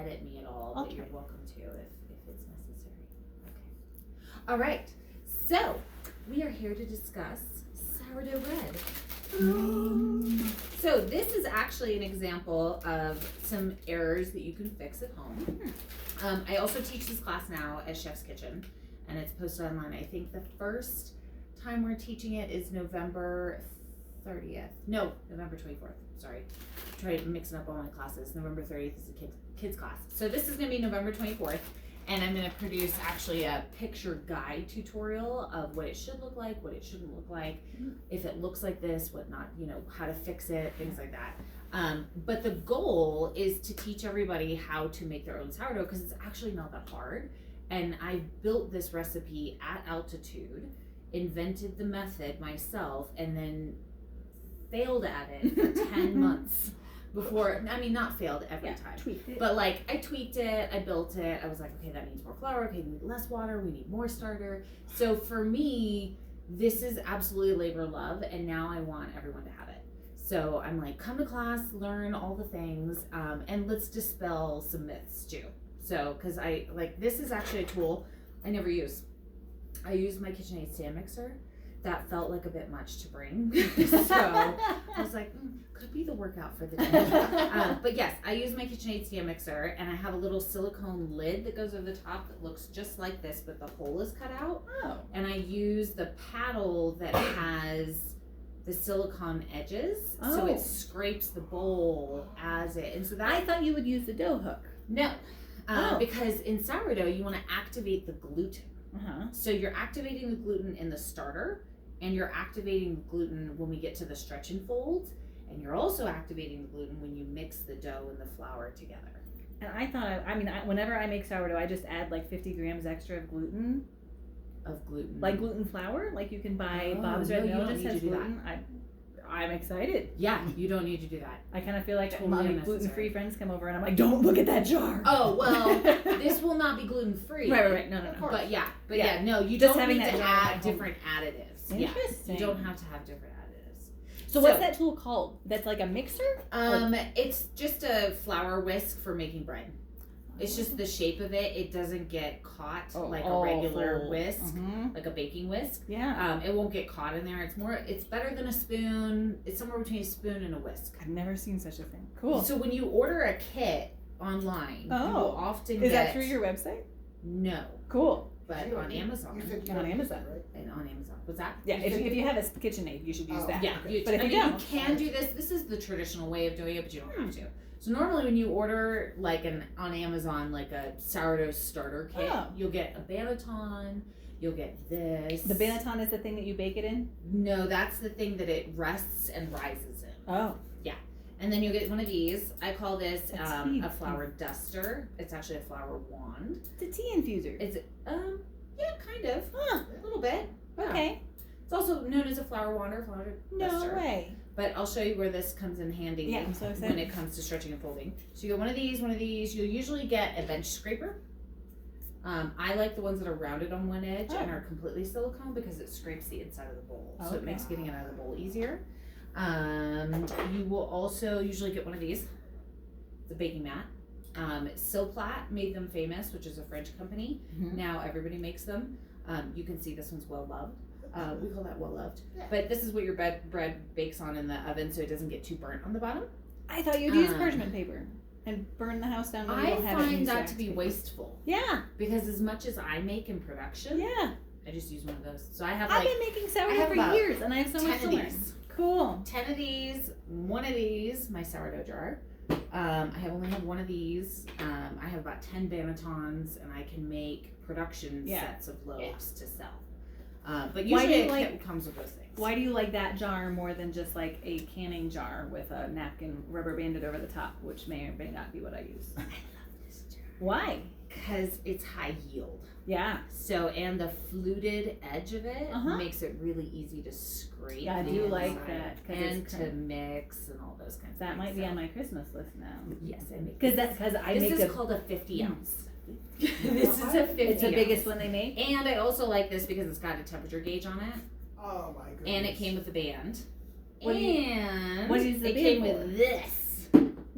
edit me at all, but you're welcome to if it's necessary. Okay. All right. So we are here to discuss sourdough bread. So this is actually an example of some errors that you can fix at home. I also teach this class now at Chef's Kitchen, and it's posted online. I think the first time we're teaching it is November 30th. No, November 24th. Sorry. Try mixing up all my classes. November 30th is a kids class. So this is going to be November 24th, and I'm going to produce actually a picture guide tutorial of what it should look like, what it shouldn't look like, if it looks like this, what not, how to fix it, things like that. But the goal is to teach everybody how to make their own sourdough, because it's actually not that hard. And I built this recipe at altitude, invented the method myself, and then failed at it for 10 months before. I mean, not failed every time, tweaked it. But like I tweaked it, I built it. I was like, okay, that needs more flour. Okay, we need less water. We need more starter. So for me, this is absolutely labor of love, and now I want everyone to have it. So I'm like, come to class, learn all the things, and let's dispel some myths too. So, because this is actually a tool I never use. I use my KitchenAid stand mixer. That felt like a bit much to bring. So I was like, could be the workout for the day. But yes, I use my KitchenAid stand mixer, and I have a little silicone lid that goes over the top that looks just like this, but the hole is cut out. Oh. And I use the paddle that has the silicone edges, so it scrapes the bowl as it. And so that I thought you would use the dough hook. No, because in sourdough you want to activate the gluten. So you're activating the gluten in the starter, and you're activating the gluten when we get to the stretch and fold, and you're also activating the gluten when you mix the dough and the flour together. And I thought, whenever I make sourdough, I just add like 50 grams extra of gluten. Like gluten flour? Like you can buy Bob's Red Mill just has gluten. I'm excited. Yeah, you don't need to do that. I kind of feel like my gluten-free friends come over and I'm like, don't look at that jar. Oh, well, this will not be gluten-free. Right. No. But yeah, no, you just don't need to add different additives. Interesting. You don't have to have different additives. So what's that tool called? That's like a mixer? It's just a flour whisk for making bread. It's just the shape of it. It doesn't get caught like a regular whisk, like a baking whisk. Yeah. It won't get caught in there. It's better than a spoon. It's somewhere between a spoon and a whisk. I've never seen such a thing. Cool. So when you order a kit online, you will often get... Is that through your website? No. Cool. But on Amazon. On Amazon. Right? And on Amazon. What's that? Yeah, if you have a KitchenAid, you should use that. Yeah. But if you don't... You can do this. This is the traditional way of doing it, but you don't have to. So normally when you order on Amazon like a sourdough starter kit, you'll get a banneton, you'll get this. The banneton is the thing that you bake it in? No, that's the thing that it rests and rises in. Oh. Yeah. And then you'll get one of these. I call this a flour duster. It's actually a flour wand. It's a tea infuser. It's yeah, kind of. A little bit. Okay. It's also known as a flour wand or flour duster. No way. But I'll show you where this comes in handy. Yeah, I'm so excited. When it comes to stretching and folding. So you get one of these. You'll usually get a bench scraper. I like the ones that are rounded on one edge and are completely silicone because it scrapes the inside of the bowl. So it makes getting it out of the bowl easier. You will also usually get one of these. It's a baking mat. Silplat made them famous, which is a French company. Now everybody makes them. You can see this one's well loved. We call that well loved. But this is what your bread bakes on in the oven so it doesn't get too burnt on the bottom. I thought you'd use parchment paper and burn the house down. I find that to be wasteful. Yeah. Because as much as I make in production, I just use one of those. So I've been making sourdough for years and I have so much to learn. Cool. 10 of these, one of these, my sourdough jar. I only have one of these. I have about 10 bannetons and I can make production sets of loaves to sell. But usually it comes with those things. Why do you like that jar more than just like a canning jar with a napkin rubber banded over the top, which may or may not be what I use? I love this jar. Why? Because it's high yield. Yeah. So, and the fluted edge of it makes it really easy to scrape. Yeah, I do like that. And to mix and all those kinds of things. That might be on my Christmas list now. Yes, I make this is called a 50 ounce. This is a 50. It's the biggest one they make. And I also like this because it's got a temperature gauge on it. Oh my goodness. And it came with the band. What is the band came for? with this.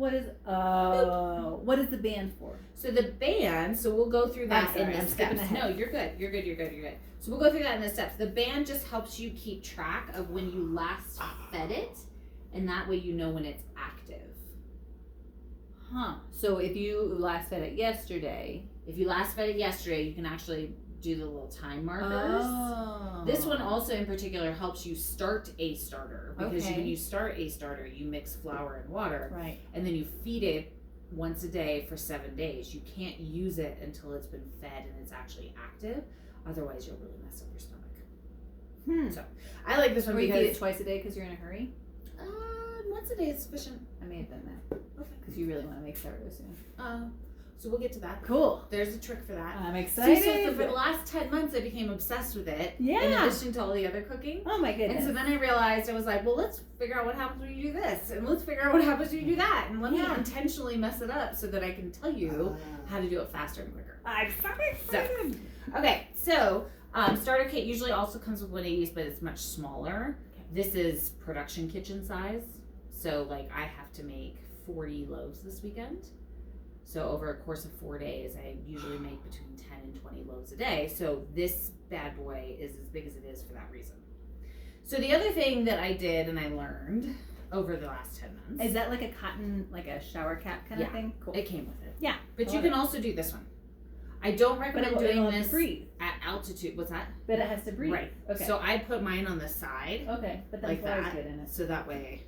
What is the band for? So the band, so we'll go through that in the steps. No, you're good. You're good. So we'll go through that in the steps. The band just helps you keep track of when you last fed it, and that way you know when it's active. Huh. So if you last fed it yesterday, you can actually do the little time markers. Oh. This one also in particular helps you start a starter, because when you start a starter, you mix flour and water, right, and then you feed it once a day for 7 days. You can't use it until it's been fed and it's actually active. Otherwise, you'll really mess up your stomach. So I like this one because you feed it twice a day because you're in a hurry. Once a day is sufficient. I may have done that. Okay. Because you really want to make sourdough soon. So we'll get to that. Cool. There's a trick for that. I'm excited. So for the last 10 months, I became obsessed with it. Yeah. In addition to all the other cooking. Oh my goodness. And so then I realized, I was like, well, let's figure out what happens when you do this. And let's figure out what happens when you do that. And let me intentionally mess it up so that I can tell you how to do it faster and quicker. I'm so excited. Okay, so starter kit usually also comes with 180s, but it's much smaller. Okay. This is production kitchen size. So like I have to make 40 loaves this weekend. So over a course of 4 days, I usually make between 10 and 20 loaves a day. So this bad boy is as big as it is for that reason. So the other thing that I did and I learned over the last 10 months. Is that like a cotton, like a shower cap kind of thing? Cool. It came with it. Yeah. But you can also do this one. I don't recommend doing this breathe at altitude. What's that? But it has to breathe. Right. Okay. So I put mine on the side. Okay. But like that. Good in it. So that way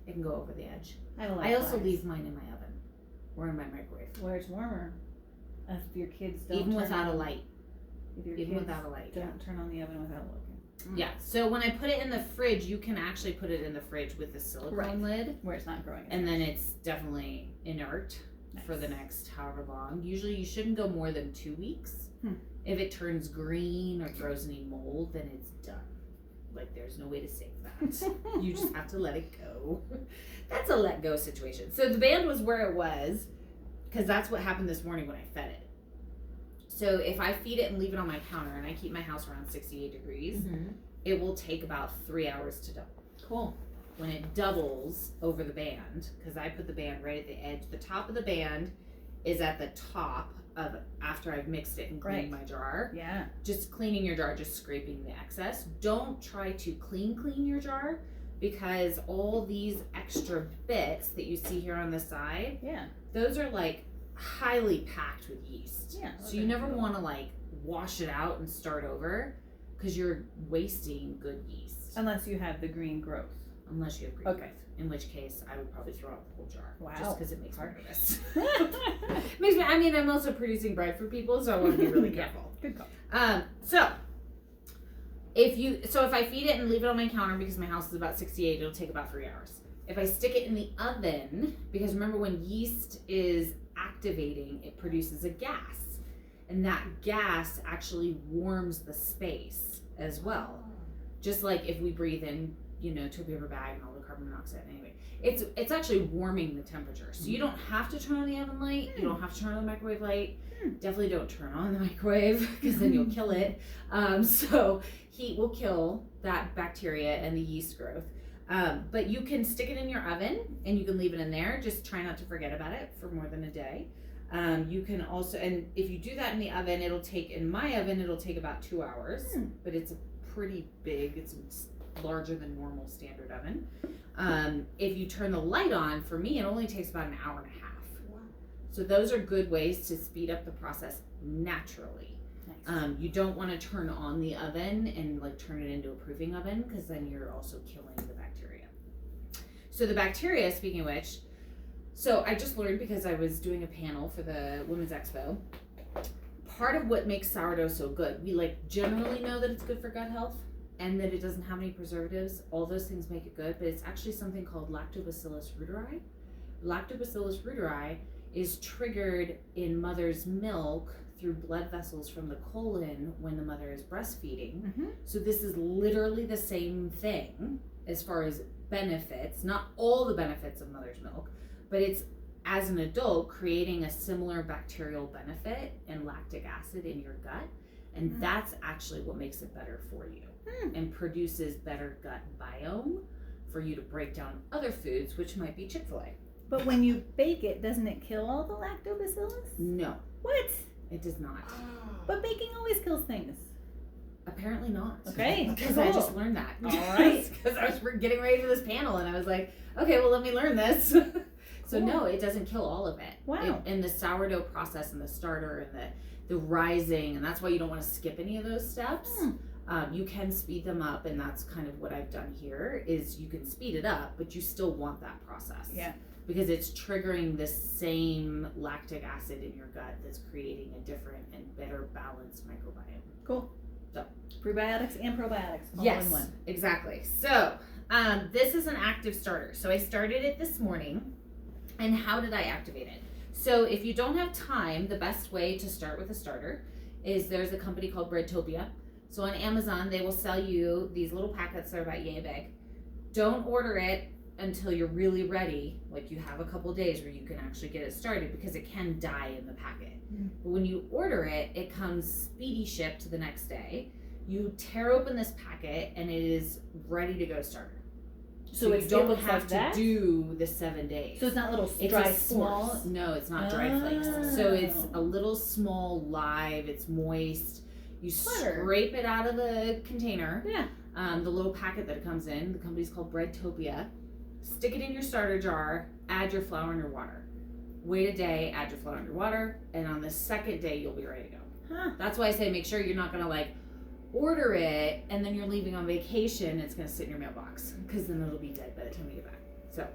it can go over the edge. I also leave mine in my oven or in my microwave. Where it's warmer. If your kids don't Even without a light. Don't turn on the oven without looking. Yeah. So when I put it in the fridge, you can actually put it in the fridge with the silicone lid. Where it's not growing. And then it's definitely inert. Nice. For the next however long. Usually you shouldn't go more than 2 weeks. If it turns green or throws any mold, then it's done. Like there's no way to save that. You just have to let it go. That's a let go situation. So the band was where it was because that's what happened this morning when I fed it. So if I feed it and leave it on my counter and I keep my house around 68 degrees, it will take about 3 hours to double. Cool. When it doubles over the band, because I put the band right at the edge. The top of the band is at the top of after I've mixed it and cleaned my jar. Yeah. Just cleaning your jar, just scraping the excess. Don't try to clean your jar because all these extra bits that you see here on the side, those are like highly packed with yeast. Yeah. So you never want to like wash it out and start over because you're wasting good yeast. Unless you have the green growth. Unless you have green growth. In which case, I would probably throw out the whole jar. Wow. Just because it makes me nervous. Makes me. I mean, I'm also producing bread for people, so I want to be really careful. Good call. So if I feed it and leave it on my counter because my house is about 68, it'll take about 3 hours. If I stick it in the oven, because remember when yeast is activating, it produces a gas, and that gas actually warms the space as well. Just like if we breathe in, to a paper bag and all the carbon monoxide. Anyway, it's actually warming the temperature. So you don't have to turn on the oven light. You don't have to turn on the microwave light. Definitely don't turn on the microwave because then you'll kill it. So heat will kill that bacteria and the yeast growth. But you can stick it in your oven and you can leave it in there. Just try not to forget about it for more than a day. You can also, and if you do that in the oven, in my oven, it'll take about 2 hours, but it's a pretty big, it's larger than normal standard oven. If you turn the light on, for me, it only takes about an hour and a half. Wow. So those are good ways to speed up the process naturally. Nice. You don't want to turn on the oven and like turn it into a proofing oven because then you're also killing the bacteria. So the bacteria, speaking of which, so I just learned because I was doing a panel for the Women's Expo. Part of what makes sourdough so good, we like generally know that it's good for gut health and that it doesn't have any preservatives. All those things make it good, but it's actually something called Lactobacillus reuteri. Lactobacillus reuteri is triggered in mother's milk through blood vessels from the colon when the mother is breastfeeding. So this is literally the same thing as far as benefits, not all the benefits of mother's milk, but it's as an adult creating a similar bacterial benefit and lactic acid in your gut. And that's actually what makes it better for you and produces better gut biome for you to break down other foods, which might be Chick-fil-A. But when you bake it, doesn't it kill all the lactobacillus? No. What? It does not. But baking always kills things. Apparently not. Okay. Because cool. I just learned that. All right. Because I was getting ready for this panel and I was like, okay, well, let me learn this. So Cool. no, it doesn't kill all of it. Wow. In the sourdough process and the starter and the rising, and that's why you don't want to skip any of those steps. You can speed them up, and that's kind of what I've done here is you can speed it up, but you still want that process. Yeah. Because it's triggering the same lactic acid in your gut that's creating a different and better balanced microbiome. Cool. So prebiotics and probiotics all yes, in one. Exactly. So this is an active starter. So I started it this morning. And how did I activate it? So if you don't have time, the best way to start with a starter is there's a company called Breadtopia. So on Amazon, they will sell you these little packets that are about yay big. Don't order it until you're really ready, like you have a couple days where you can actually get it started because it can die in the packet. But when you order it, it comes speedy shipped the next day. You tear open this packet and it is ready to go starter. So you don't have to do the 7 days. So it's not little dry spores. No, it's not dry flakes. So it's a little small live. It's moist. You scrape it out of the container. Yeah. The little packet that it comes in. The company's called Breadtopia. Stick it in your starter jar. Add your flour and your water. Wait a day. Add your flour and your water. And on the second day, you'll be ready to go. Huh. That's why I say make sure you're not going to order it and then you're leaving on vacation. It's going to sit in your mailbox because then it'll be dead by the time you get back.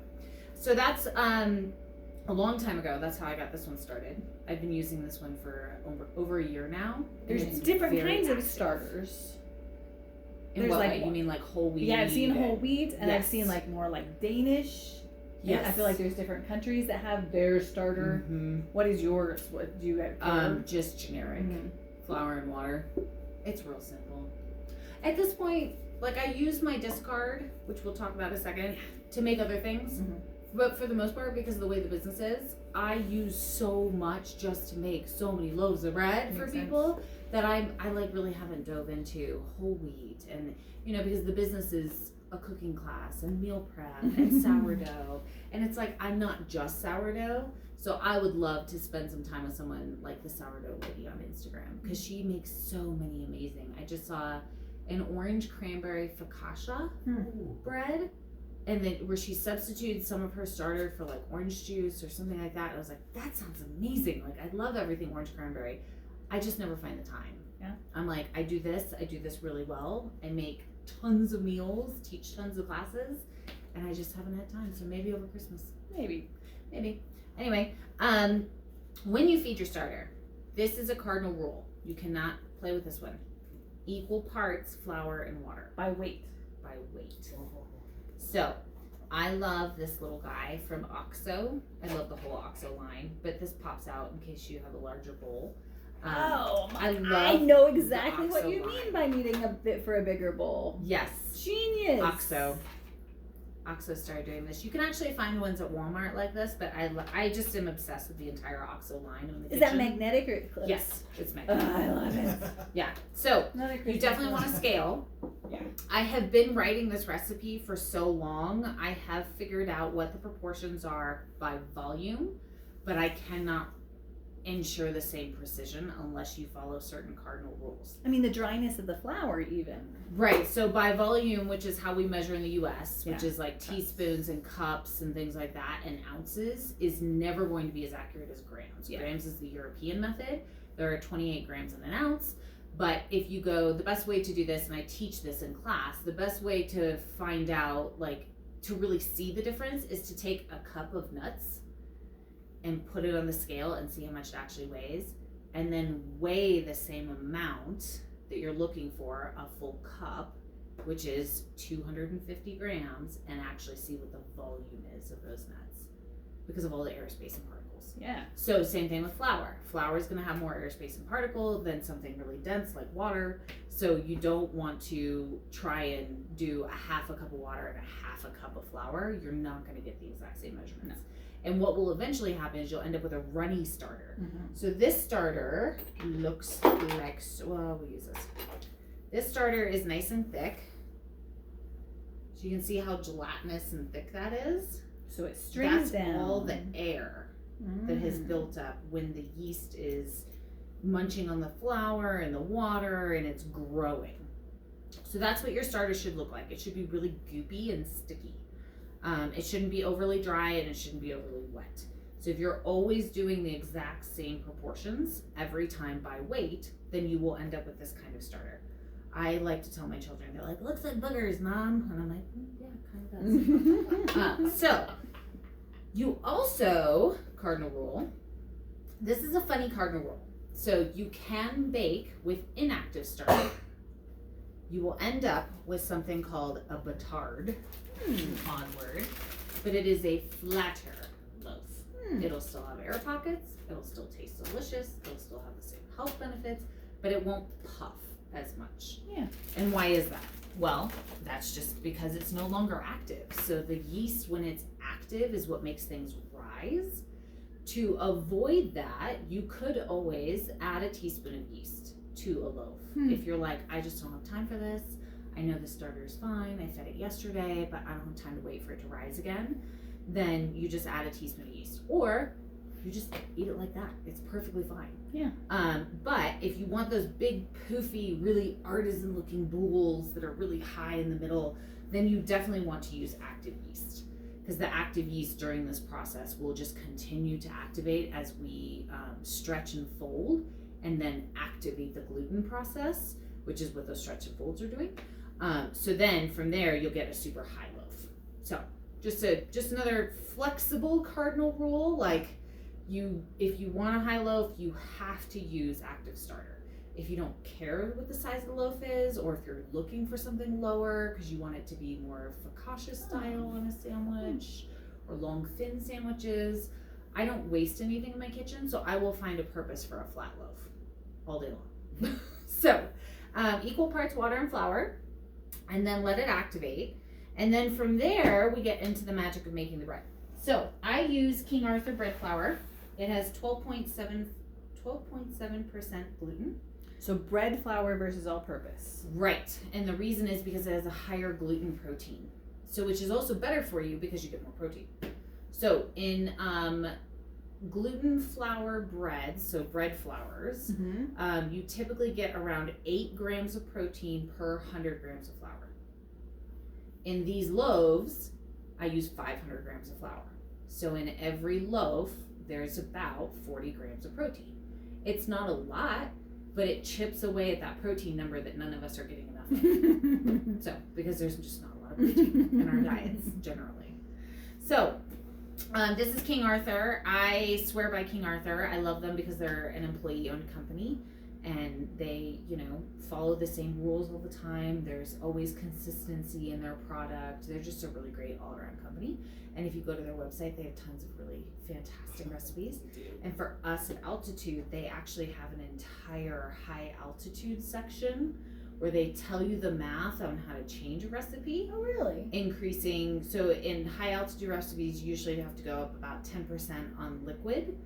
So that's a long time ago. That's how I got this one started. I've been using this one for over a year now. There's different kinds of starters. In what way? You mean like whole wheat? Yeah, I've seen whole wheat and I've seen more like Danish. Yes. And I feel like there's different countries that have their starter. Mm-hmm. What is yours? What do you have? Just generic. Flour and water. It's real simple. At this point, I use my discard, which we'll talk about in a second, to make other things. But for the most part, because of the way the business is, I use so much just to make so many loaves of bread for people that I really haven't dove into whole wheat and because the business is a cooking class and meal prep and sourdough, and it's I'm not just sourdough. So I would love to spend some time with someone like the sourdough lady on Instagram because she makes so many amazing. I just saw an orange cranberry focaccia bread, and then where she substituted some of her starter for orange juice or something like that. I was like, that sounds amazing. I love everything orange cranberry. I just never find the time. Yeah. I'm I do this really well. I make tons of meals, teach tons of classes, and I just haven't had time. So maybe over Christmas. Maybe. Anyway, when you feed your starter, this is a cardinal rule. You cannot play with this one. Equal parts flour and water. By weight. So, I love this little guy from OXO. I love the whole OXO line, but this pops out in case you have a larger bowl. I know exactly what you mean by needing a bit for a bigger bowl. Yes. Genius. OXO started doing this. You can actually find ones at Walmart like this, but I just am obsessed with the entire OXO line. Is that magnetic or close? Yes, it's magnetic. I love it. Yeah. So you definitely want to scale. Yeah. I have been writing this recipe for so long. I have figured out what the proportions are by volume, but I cannot ensure the same precision unless you follow certain cardinal rules. I mean, the dryness of the flour even. Right. So by volume, which is how we measure in the U.S., which is teaspoons and cups and things like that, and ounces, is never going to be as accurate as grams. Yeah. Grams is the European method. There are 28 grams in an ounce. But if you go, the best way to do this, and I teach this in class, the best way to find out, to really see the difference is to take a cup of nuts and put it on the scale and see how much it actually weighs, and then weigh the same amount that you're looking for, a full cup, which is 250 grams, and actually see what the volume is of those nuts because of all the airspace and particles. Yeah. So same thing with flour. Flour is going to have more airspace and particle than something really dense like water. So you don't want to try and do a half a cup of water and a half a cup of flour. You're not going to get the exact same measurements. No. And what will eventually happen is you'll end up with a runny starter. So this starter looks like, we'll use this. This starter is nice and thick. So you can see how gelatinous and thick that is. So it strains down. That's all the air that has built up when the yeast is munching on the flour and the water and it's growing. So that's what your starter should look like. It should be really goopy and sticky. It shouldn't be overly dry and it shouldn't be overly wet. So if you're always doing the exact same proportions every time by weight, then you will end up with this kind of starter. I like to tell my children, they're like, looks like boogers, Mom. And I'm like, yeah, it kind of does. So you also, cardinal rule, this is a funny cardinal rule. So you can bake with inactive starter. You will end up with something called a batard, odd word, but it is a flatter loaf. It'll still have air pockets, it'll still taste delicious, it'll still have the same health benefits, but it won't puff as much. Yeah. And why is that? Well, that's just because it's no longer active. So the yeast, when it's active, is what makes things rise. To avoid that, you could always add a teaspoon of yeast to a loaf. If you're like, I just don't have time for this, I know the starter is fine, I fed it yesterday, but I don't have time to wait for it to rise again, then you just add a teaspoon of yeast. Or you just eat it like that. It's perfectly fine. Yeah. But if you want those big, poofy, really artisan looking boules that are really high in the middle, then you definitely want to use active yeast. Because the active yeast during this process will just continue to activate as we stretch and fold, and then activate the gluten process, which is what those stretch and folds are doing. So then from there, you'll get a super high loaf. So just another flexible cardinal rule, like if you want a high loaf, you have to use active starter. If you don't care what the size of the loaf is, or if you're looking for something lower because you want it to be more focaccia style on a sandwich, or long thin sandwiches, I don't waste anything in my kitchen, so I will find a purpose for a flat loaf all day long. So equal parts water and flour, and then let it activate. And then from there, we get into the magic of making the bread. So I use King Arthur bread flour. It has 12.7% gluten. So bread flour versus all-purpose. Right, and the reason is because it has a higher gluten protein. So which is also better for you because you get more protein. So in gluten flour breads, so bread flours, you typically get around 8 grams of protein per 100 grams of flour. In these loaves, I use 500 grams of flour. So in every loaf, there's about 40 grams of protein. It's not a lot, but it chips away at that protein number that none of us are getting enough of. So, because there's just not a lot of protein in our diets, generally. So, this is King Arthur. I swear by King Arthur. I love them because they're an employee-owned company, and they, follow the same rules all the time. There's always consistency in their product. They're just a really great all-around company. And if you go to their website, they have tons of really fantastic recipes. And for us at Altitude, they actually have an entire high altitude section where they tell you the math on how to change a recipe. Oh, really? Increasing, so in high altitude recipes, usually you have to go up about 10% on liquid.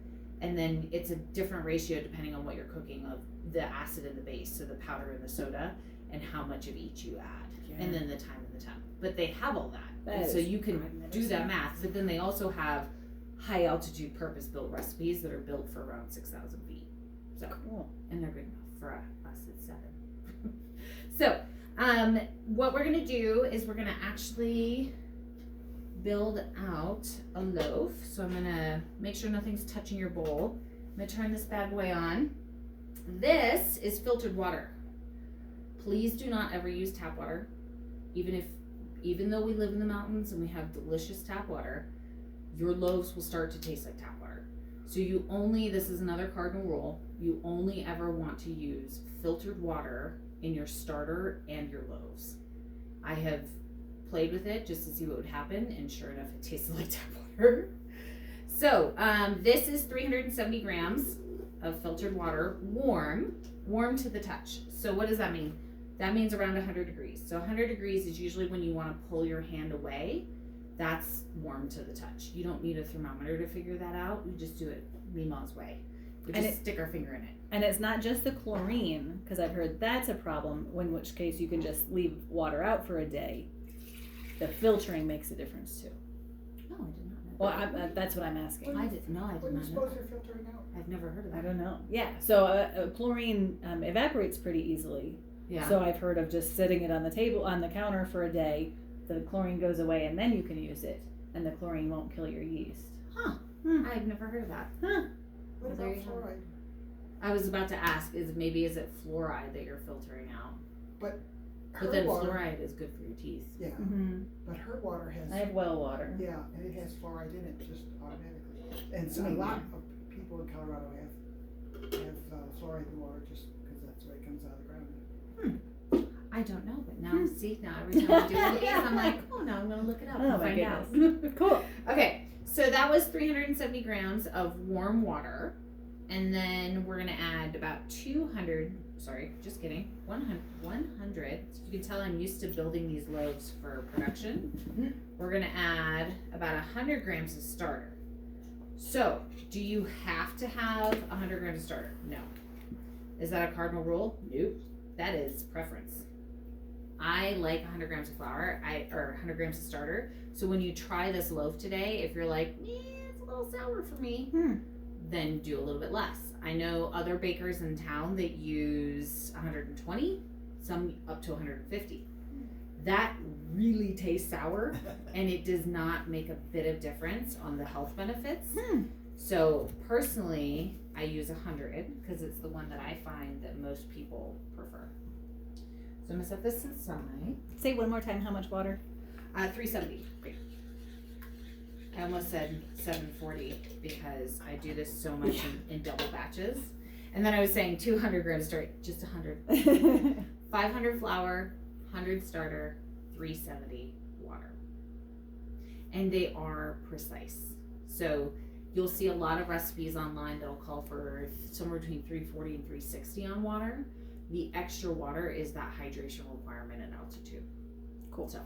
And then it's a different ratio depending on what you're cooking of the acid in the base, so the powder and the soda, and how much of each you add, and then the time and the temp. But they have all that, and so you can do that math. But then they also have high altitude purpose built recipes that are built for around 6,000 feet. So cool, and they're good enough for us at 7. So what we're gonna do is we're gonna actually build out a loaf. So I'm gonna make sure nothing's touching your bowl. I'm gonna turn this bad boy on. This is filtered water. Please do not ever use tap water. Even though we live in the mountains and we have delicious tap water, your loaves will start to taste like tap water. So this is another cardinal rule, you only ever want to use filtered water in your starter and your loaves. I have played with it just to see what would happen, and sure enough, it tasted like tap water. So this is 370 grams of filtered water, warm to the touch. So what does that mean? That means around 100 degrees. So 100 degrees is usually when you want to pull your hand away. That's warm to the touch. You don't need a thermometer to figure that out. You just do it Mima's way. We just stick our finger in it. And it's not just the chlorine, because I've heard that's a problem, in which case you can just leave water out for a day. The filtering makes a difference too. Oh, I did not Well, that's what I'm asking. I didn't know. I did What do you not know. suppose they're filtering out? I've never heard of I that. don't know. Yeah, so chlorine evaporates pretty easily. Yeah. So I've heard of just setting it on the table, on the counter for a day, the chlorine goes away and then you can use it, and the chlorine won't kill your yeast. Huh. I've never heard of that. Huh. What There about you have fluoride? I was about to ask, is it fluoride that you're filtering out? But Her then water, fluoride is good for your teeth. yeah, Mm-hmm. but her water has, I have well water. yeah, and it has fluoride in it just automatically. And so a lot of people in Colorado have fluoride in the water just because that's the way it comes out of the ground. I don't know, but now see, now every time I do one of these, I'm like, oh, now I'm gonna look it up and Oh my find out. goodness. Cool. Okay, so that was 370 grams of warm water, and then we're gonna add about 100. So you can tell I'm used to building these loaves for production. We're gonna add about 100 grams of starter. So, do you have to have 100 grams of starter? No. Is that a cardinal rule? Nope. That is preference. I like 100 grams of flour, or 100 grams of starter. So when you try this loaf today, if you're like, it's a little sour for me, then do a little bit less. I know other bakers in town that use 120, some up to 150. That really tastes sour, and it does not make a bit of difference on the health benefits. So personally, I use 100 because it's the one that I find that most people prefer. So I'm gonna set this aside. Say one more time, how much water? 370. I almost said 740 because I do this so much in double batches. And then I was saying 200 grams starter, just 100. 500 flour, 100 starter, 370 water. And they are precise. So you'll see a lot of recipes online that'll call for somewhere between 340 and 360 on water. The extra water is that hydration requirement at altitude. Cool. So,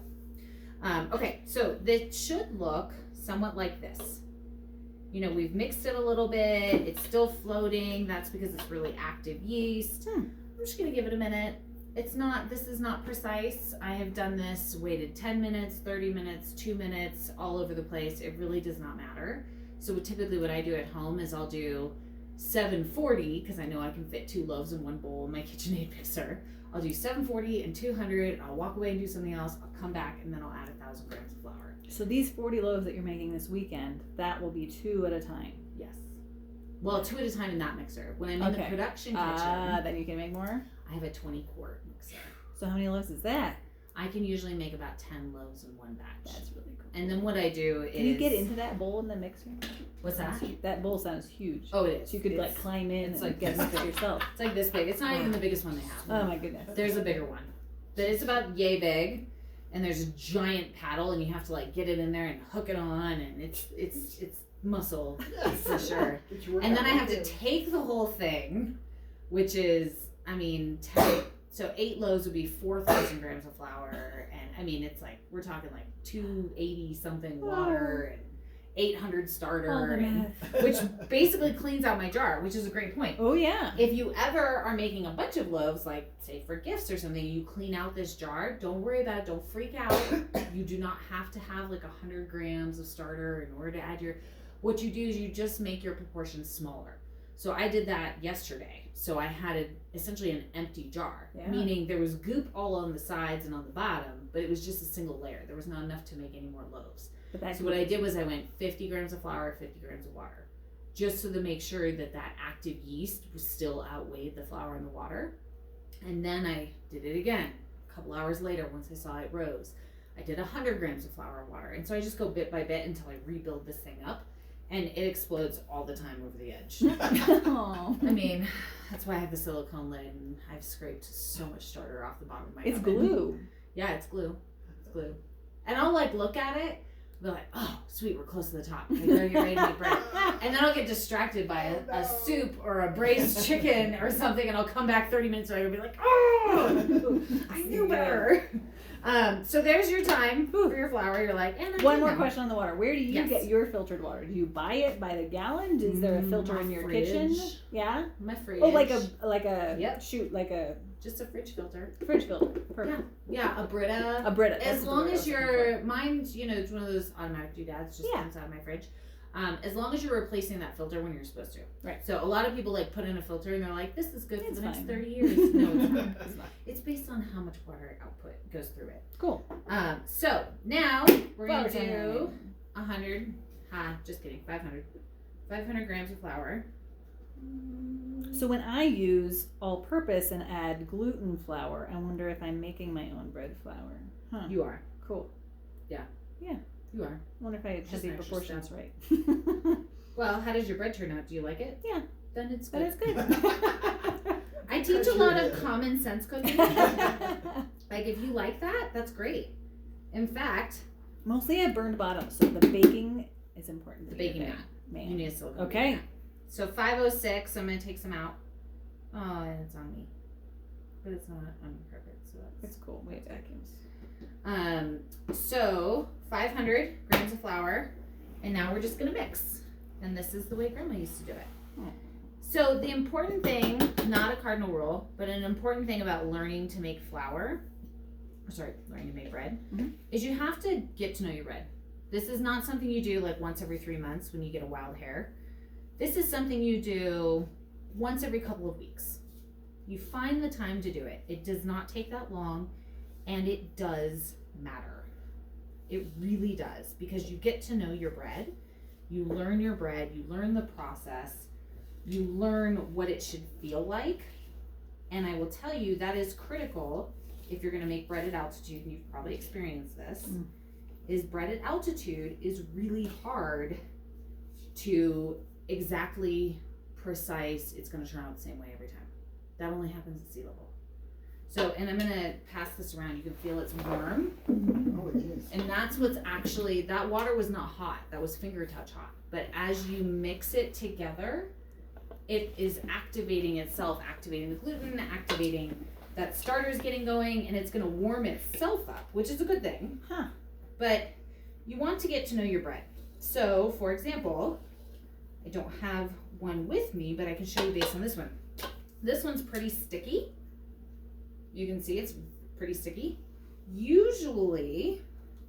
okay, so this should look somewhat like this. You know, we've mixed it a little bit. It's still floating. That's because it's really active yeast. I'm just gonna give it a minute. This is not precise. I have done this, waited 10 minutes, 30 minutes, 2 minutes, all over the place. It really does not matter. So typically what I do at home is I'll do 740, because I know I can fit 2 loaves in one bowl in my KitchenAid mixer. I'll do 740 and 200. I'll walk away and do something else. I'll come back and then I'll add 1,000 grams of flour. So these 40 loaves that you're making this weekend, that will be 2 at a time. Yes. Well, 2 at a time in that mixer. When I'm in the production kitchen, then you can make more? I have a 20-quart mixer. So how many loaves is that? I can usually make about 10 loaves in one batch. That's really cool. And then what I do is... Can you get into that bowl in the mixer? What's that? That bowl sounds huge. Oh, it is. So you could like climb in and get this it big. yourself. It's like this big. It's not even the biggest one they have. Oh my goodness. There's a bigger one. But it's about yay big. And there's a giant paddle, and you have to like get it in there and hook it on, and it's muscle for sure. And then I have to take the whole thing, which is, I mean, 8 loaves would be 4,000 grams of flour, and I mean and we're talking like 280 something water and 800 starter, which basically cleans out my jar, which is a great point. Oh yeah. If you ever are making a bunch of loaves, like say for gifts or something, you clean out this jar. Don't worry about it. Don't freak out. You do not have to have like 100 grams of starter in order to add what you do is you just make your proportions smaller. So I did that yesterday. So I had essentially an empty jar, meaning there was goop all on the sides and on the bottom, but it was just a single layer. There was not enough to make any more loaves. So what I did was I went 50 grams of flour, 50 grams of water, just so to make sure that active yeast was still outweighed the flour and the water. And then I did it again a couple hours later once I saw it rose. I did 100 grams of flour and water. And so I just go bit by bit until I rebuild this thing up. And it explodes all the time over the edge. I mean, that's why I have the silicone lid, and I've scraped so much starter off the bottom of my oven. Glue. Yeah, it's glue. It's glue. And I'll like look at it, be like, oh, sweet, we're close to the top. I better get ready to make bread. And then I'll get distracted by a soup or a braised chicken or something, and I'll come back 30 minutes later and be like, oh, I knew better. So there's your time for your flour. You're like, and one more question on the water. Where do you Yes. get your filtered water? Do you buy it by the gallon? Is there a filter in your kitchen? Yeah. My fridge. Oh, like a Yep. Just a fridge filter. Fridge filter. Perfect. Yeah, a Brita. A Brita. As long as mine's, it's one of those automatic doodads, just comes out of my fridge. As long as you're replacing that filter when you're supposed to. Right. So a lot of people like put in a filter and they're like, this is good for It's the next fine. 30 years. No, it's not. It's not. It's based on how much water output goes through it. Cool. So now we're going to do 500 grams of flour. So when I use all-purpose and add gluten flour, I wonder if I'm making my own bread flour. Huh. You are. Cool. Yeah. Yeah. You are. I wonder if I have the proportions right. Well, how does your bread turn out? Do you like it? Yeah. Then it's good. That is good. I teach a lot of common sense cooking. Like, if you like that, that's great. In fact, mostly I burned bottom, so the baking is important. The baking mat. Man. You need a silicone. Okay. So 506, I'm going to take some out. Oh, and it's on me. But it's not on purpose, so it's cool. Wait, vacuums. So 500 grams of flour, and now we're just going to mix. And this is the way Grandma used to do it. Oh. So the important thing, not a cardinal rule, but an important thing about learning to make learning to make bread, is you have to get to know your bread. This is not something you do like once every 3 months when you get a wild hair. This is something you do once every couple of weeks. You find the time to do it. It does not take that long, and it does matter. It really does, because you get to know your bread. You learn your bread. You learn the process. You learn what it should feel like. And I will tell you that is critical if you're going to make bread at altitude, and you've probably experienced this, is bread at altitude is really hard to exactly precise. It's going to turn out the same way every time. That only happens at sea level. So, and I'm going to pass this around. You can feel it's warm. Oh, it is. And that's what's actually, that water was not hot. That was finger touch hot. But as you mix it together, it is activating itself, activating the gluten, activating that starter's getting going, and it's going to warm itself up, which is a good thing. But you want to get to know your bread. So, for example, I don't have one with me, but I can show you based on this one. This one's pretty sticky. You can see it's pretty sticky. Usually,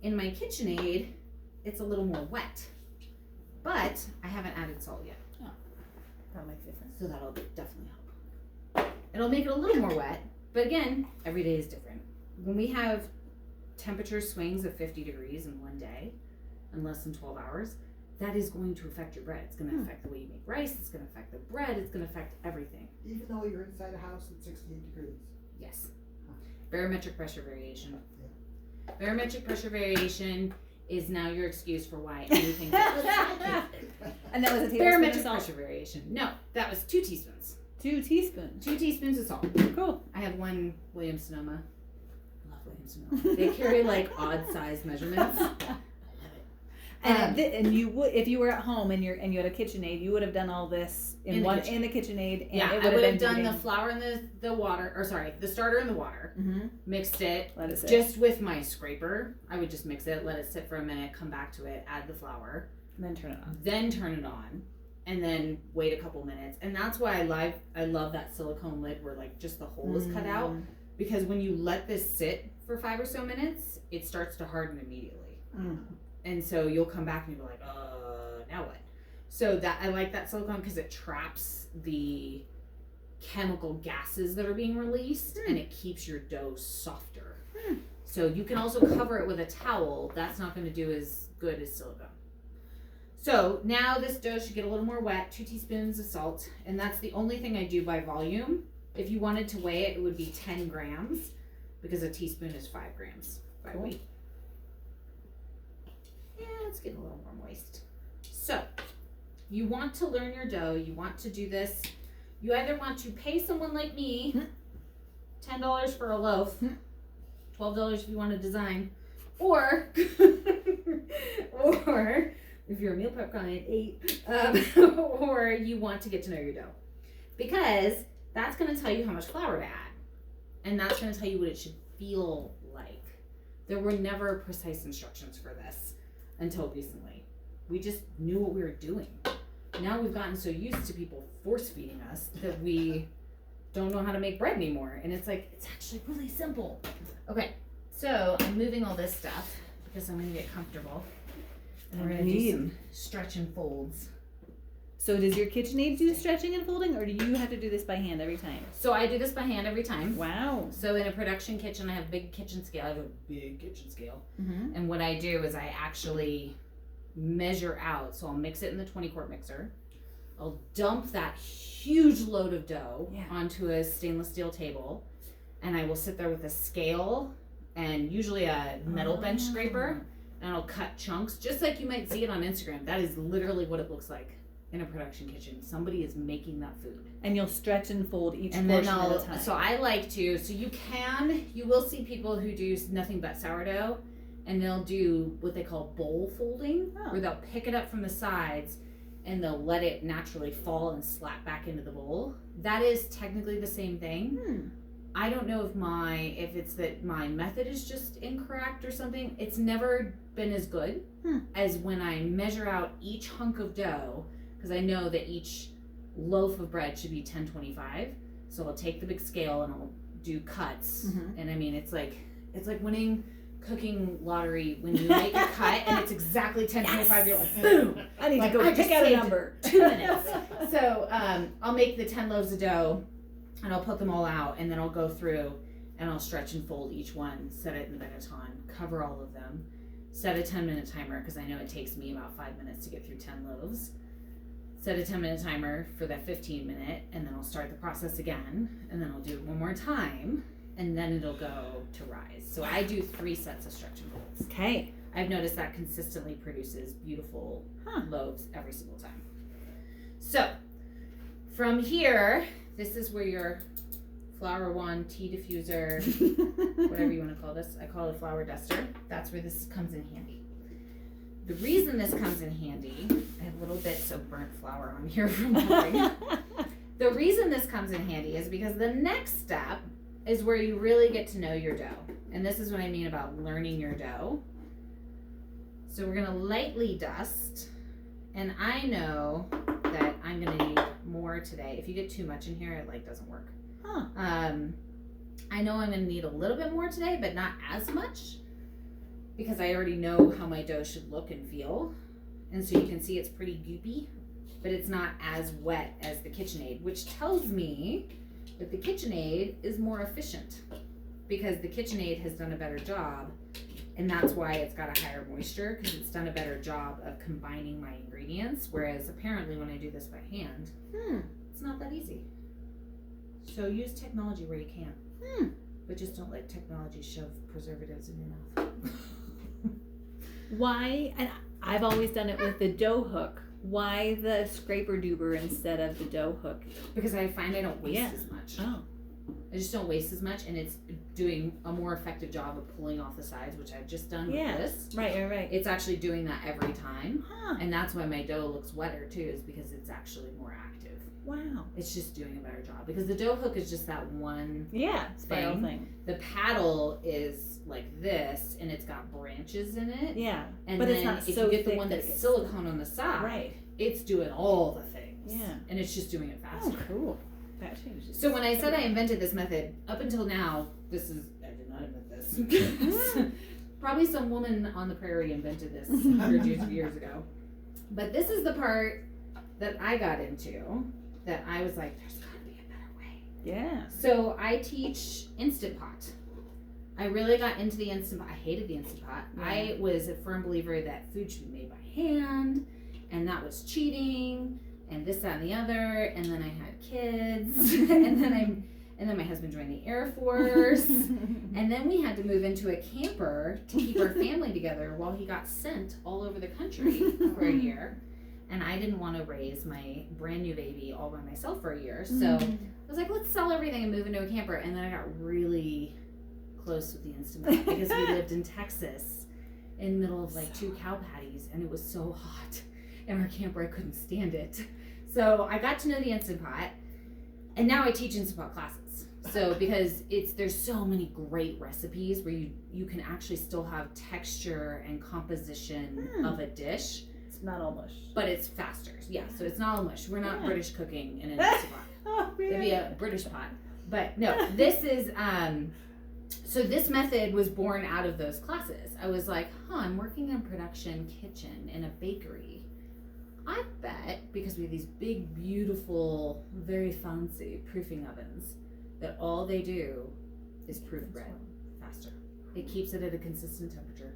in my KitchenAid, it's a little more wet. But I haven't added salt yet. Oh, that'll make a difference. So that'll definitely help. It'll make it a little more wet, but again, every day is different. When we have temperature swings of 50 degrees in one day, in less than 12 hours, that is going to affect your bread. It's going to affect the way you make rice. It's going to affect the bread. It's going to affect everything. Even though you're inside a house at 68 degrees. Yes. Barometric pressure variation. Barometric pressure variation is now your excuse for why anything. And that was a tablespoon barometric of salt. pressure variation. No, that was 2 teaspoons. 2 teaspoons. 2 teaspoons of salt. Cool. I have one Williams Sonoma. I love Williams Sonoma. They carry like odd size measurements. And you would, if you were at home and you had a KitchenAid, you would have done all this in the KitchenAid. And yeah, it I would have done been the flour and the water, or sorry, the starter in the water. Mixed it, let it sit. Just with my scraper. I would just mix it, let it sit for a minute, come back to it, add the flour, and then turn it on. And then wait a couple minutes. And that's why I love that silicone lid where like just the hole is cut out, because when you let this sit for 5 or so minutes, it starts to harden immediately. And so you'll come back and you'll be like, now what? So that I like that silicone because it traps the chemical gases that are being released and it keeps your dough softer. So you can also cover it with a towel. That's not going to do as good as silicone. So now this dough should get a little more wet, 2 teaspoons of salt, and that's the only thing I do by volume. If you wanted to weigh it, it would be 10 grams because a teaspoon is 5 grams by weight. Yeah, it's getting a little more moist. So, you want to learn your dough. You want to do this. You either want to pay someone like me $10 for a loaf, $12 if you want to design, or if you're a meal prep client, $8, or you want to get to know your dough. Because that's going to tell you how much flour to add. And that's going to tell you what it should feel like. There were never precise instructions for this until recently. We just knew what we were doing. Now we've gotten so used to people force feeding us that we don't know how to make bread anymore. And it's like, it's actually really simple. Okay, so I'm moving all this stuff because I'm going to get comfortable. And we're going to do some stretch and folds. So does your KitchenAid do stretching and folding, or do you have to do this by hand every time? So I do this by hand every time. Wow. So in a production kitchen, I have a big kitchen scale. I have a big kitchen scale. Mm-hmm. And what I do is I actually measure out. So I'll mix it in the 20-quart mixer. I'll dump that huge load of dough onto a stainless steel table. And I will sit there with a scale and usually a metal bench scraper. And I'll cut chunks, just like you might see it on Instagram. That is literally what it looks like in a production kitchen. Somebody is making that food. And you'll stretch and fold each portion at a time. So I like to, you will see people who do nothing but sourdough, and they'll do what they call bowl folding, where they'll pick it up from the sides and they'll let it naturally fall and slap back into the bowl. That is technically the same thing. I don't know if it's that my method is just incorrect or something. It's never been as good as when I measure out each hunk of dough, because I know that each loaf of bread should be 1025. So I'll take the big scale and I'll do cuts. And I mean, it's like winning cooking lottery when you make a cut and it's exactly 1025. You're like, boom! I need to go pick out a number. 2 minutes. So I'll make the 10 loaves of dough and I'll put them all out, and then I'll go through and I'll stretch and fold each one, set it in the Benetton, cover all of them, set a 10-minute timer because I know it takes me about 5 minutes to get through 10 loaves. Set a 10-minute timer for that 15-minute, and then I'll start the process again, and then I'll do it one more time, and then it'll go to rise. So I do 3 sets of stretch and folds. Okay. I've noticed that consistently produces beautiful loaves every single time. So from here, this is where your flour wand, tea diffuser, whatever you want to call this. I call it a flour duster. That's where this comes in handy. The reason this comes in handy, I have little bits of burnt flour on here from cooking. The reason this comes in handy is because the next step is where you really get to know your dough. And this is what I mean about learning your dough. So we're gonna lightly dust. And I know that I'm gonna need more today. If you get too much in here, it doesn't work. I know I'm gonna need a little bit more today, but not as much, because I already know how my dough should look and feel. And so you can see it's pretty goopy, but it's not as wet as the KitchenAid, which tells me that the KitchenAid is more efficient, because the KitchenAid has done a better job, and that's why it's got a higher moisture, because it's done a better job of combining my ingredients, whereas apparently when I do this by hand, it's not that easy. So use technology where you can, but just don't let technology shove preservatives in your mouth. Why, and I've always done it with the dough hook, why the scraper doober instead of the dough hook? Because I find I don't waste as much. I just don't waste as much, and it's doing a more effective job of pulling off the sides, which I've just done with this. Right. It's actually doing that every time, and that's why my dough looks wetter too, is because it's actually more active. Wow. It's just doing a better job, because the dough hook is just that one spiral thing. The paddle is like this, and it's got branches in it. Yeah. And but then it's not if so you get the thick one that's that silicone on the side, it's doing all the things. Yeah. And it's just doing it faster. Oh, cool. That changes. So when I said I invented this method, up until now, I did not invent this. Probably some woman on the prairie invented this hundreds of years ago. But this is the part that I got into, that I was like, there's gotta be a better way. Yeah. So I teach Instant Pot. I really got into the Instant Pot. I hated the Instant Pot. Yeah. I was a firm believer that food should be made by hand, and that was cheating, and this, that, and the other. And then I had kids, and then my husband joined the Air Force, and then we had to move into a camper to keep our family together while he got sent all over the country for a year. And I didn't want to raise my brand new baby all by myself for a year. So I was like, let's sell everything and move into a camper. And then I got really close with the Instant Pot because we lived in Texas in the middle of like 2 cow patties, and it was so hot. In our camper, I couldn't stand it. So I got to know the Instant Pot, and now I teach Instant Pot classes. So because there's so many great recipes where you can actually still have texture and composition of a dish. It's not all mush. But it's faster. Yeah, so it's not all mush. We're not British cooking in an Instapot. Oh, It'd be a British pot. But no, this is so this method was born out of those classes. I was like, I'm working in a production kitchen in a bakery. I bet, because we have these big, beautiful, very fancy proofing ovens, that all they do is proof bread faster. It keeps it at a consistent temperature.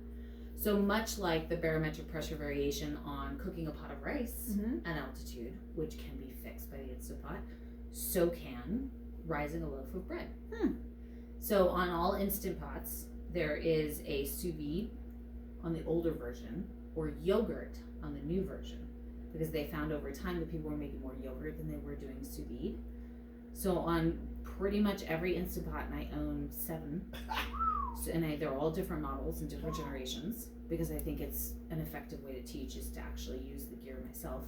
So much like the barometric pressure variation on cooking a pot of rice at altitude, which can be fixed by the Instapot, so can rising a loaf of bread. So on all Instant Pots, there is a sous vide on the older version or yogurt on the new version, because they found over time that people were making more yogurt than they were doing sous vide. So on pretty much every Instant Pot, and I own 7, so, and they're all different models and different generations, because I think it's an effective way to teach is to actually use the gear myself.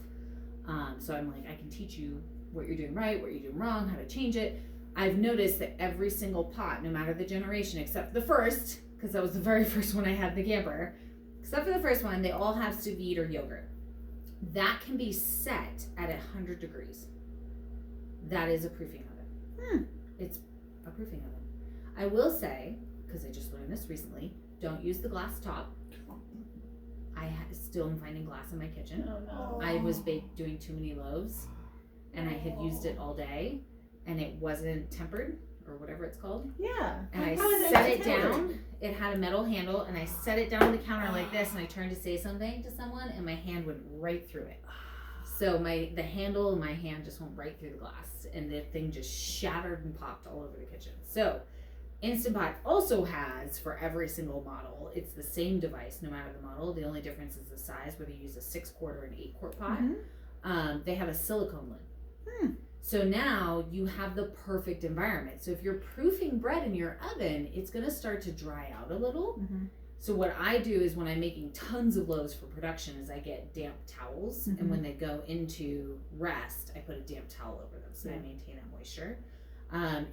So I'm like, I can teach you what you're doing right, what you're doing wrong, how to change it. I've noticed that every single pot, no matter the generation, except the first, because that was the very first one I had in the camper, except for the first one, they all have sous vide or yogurt. That can be set at 100 degrees. That is a proofing oven. It's a proofing oven. I will say, because I just learned this recently, don't use the glass top. I still am finding glass in my kitchen. Oh no. I was doing too many loaves, and I had used it all day, and it wasn't tempered, or whatever it's called. Yeah. And I set it down. It had a metal handle, and I set it down on the counter like this, and I turned to say something to someone, and my hand went right through it. So the handle in my hand just went right through the glass, and the thing just shattered and popped all over the kitchen. So Instant Pot also has, for every single model, it's the same device no matter the model. The only difference is the size, whether you use a 6-quart or an 8-quart pot. They have a silicone lid. So now you have the perfect environment. So if you're proofing bread in your oven, it's going to start to dry out a little. So what I do is when I'm making tons of loaves for production is I get damp towels. And when they go into rest, I put a damp towel over them so they maintain that moisture.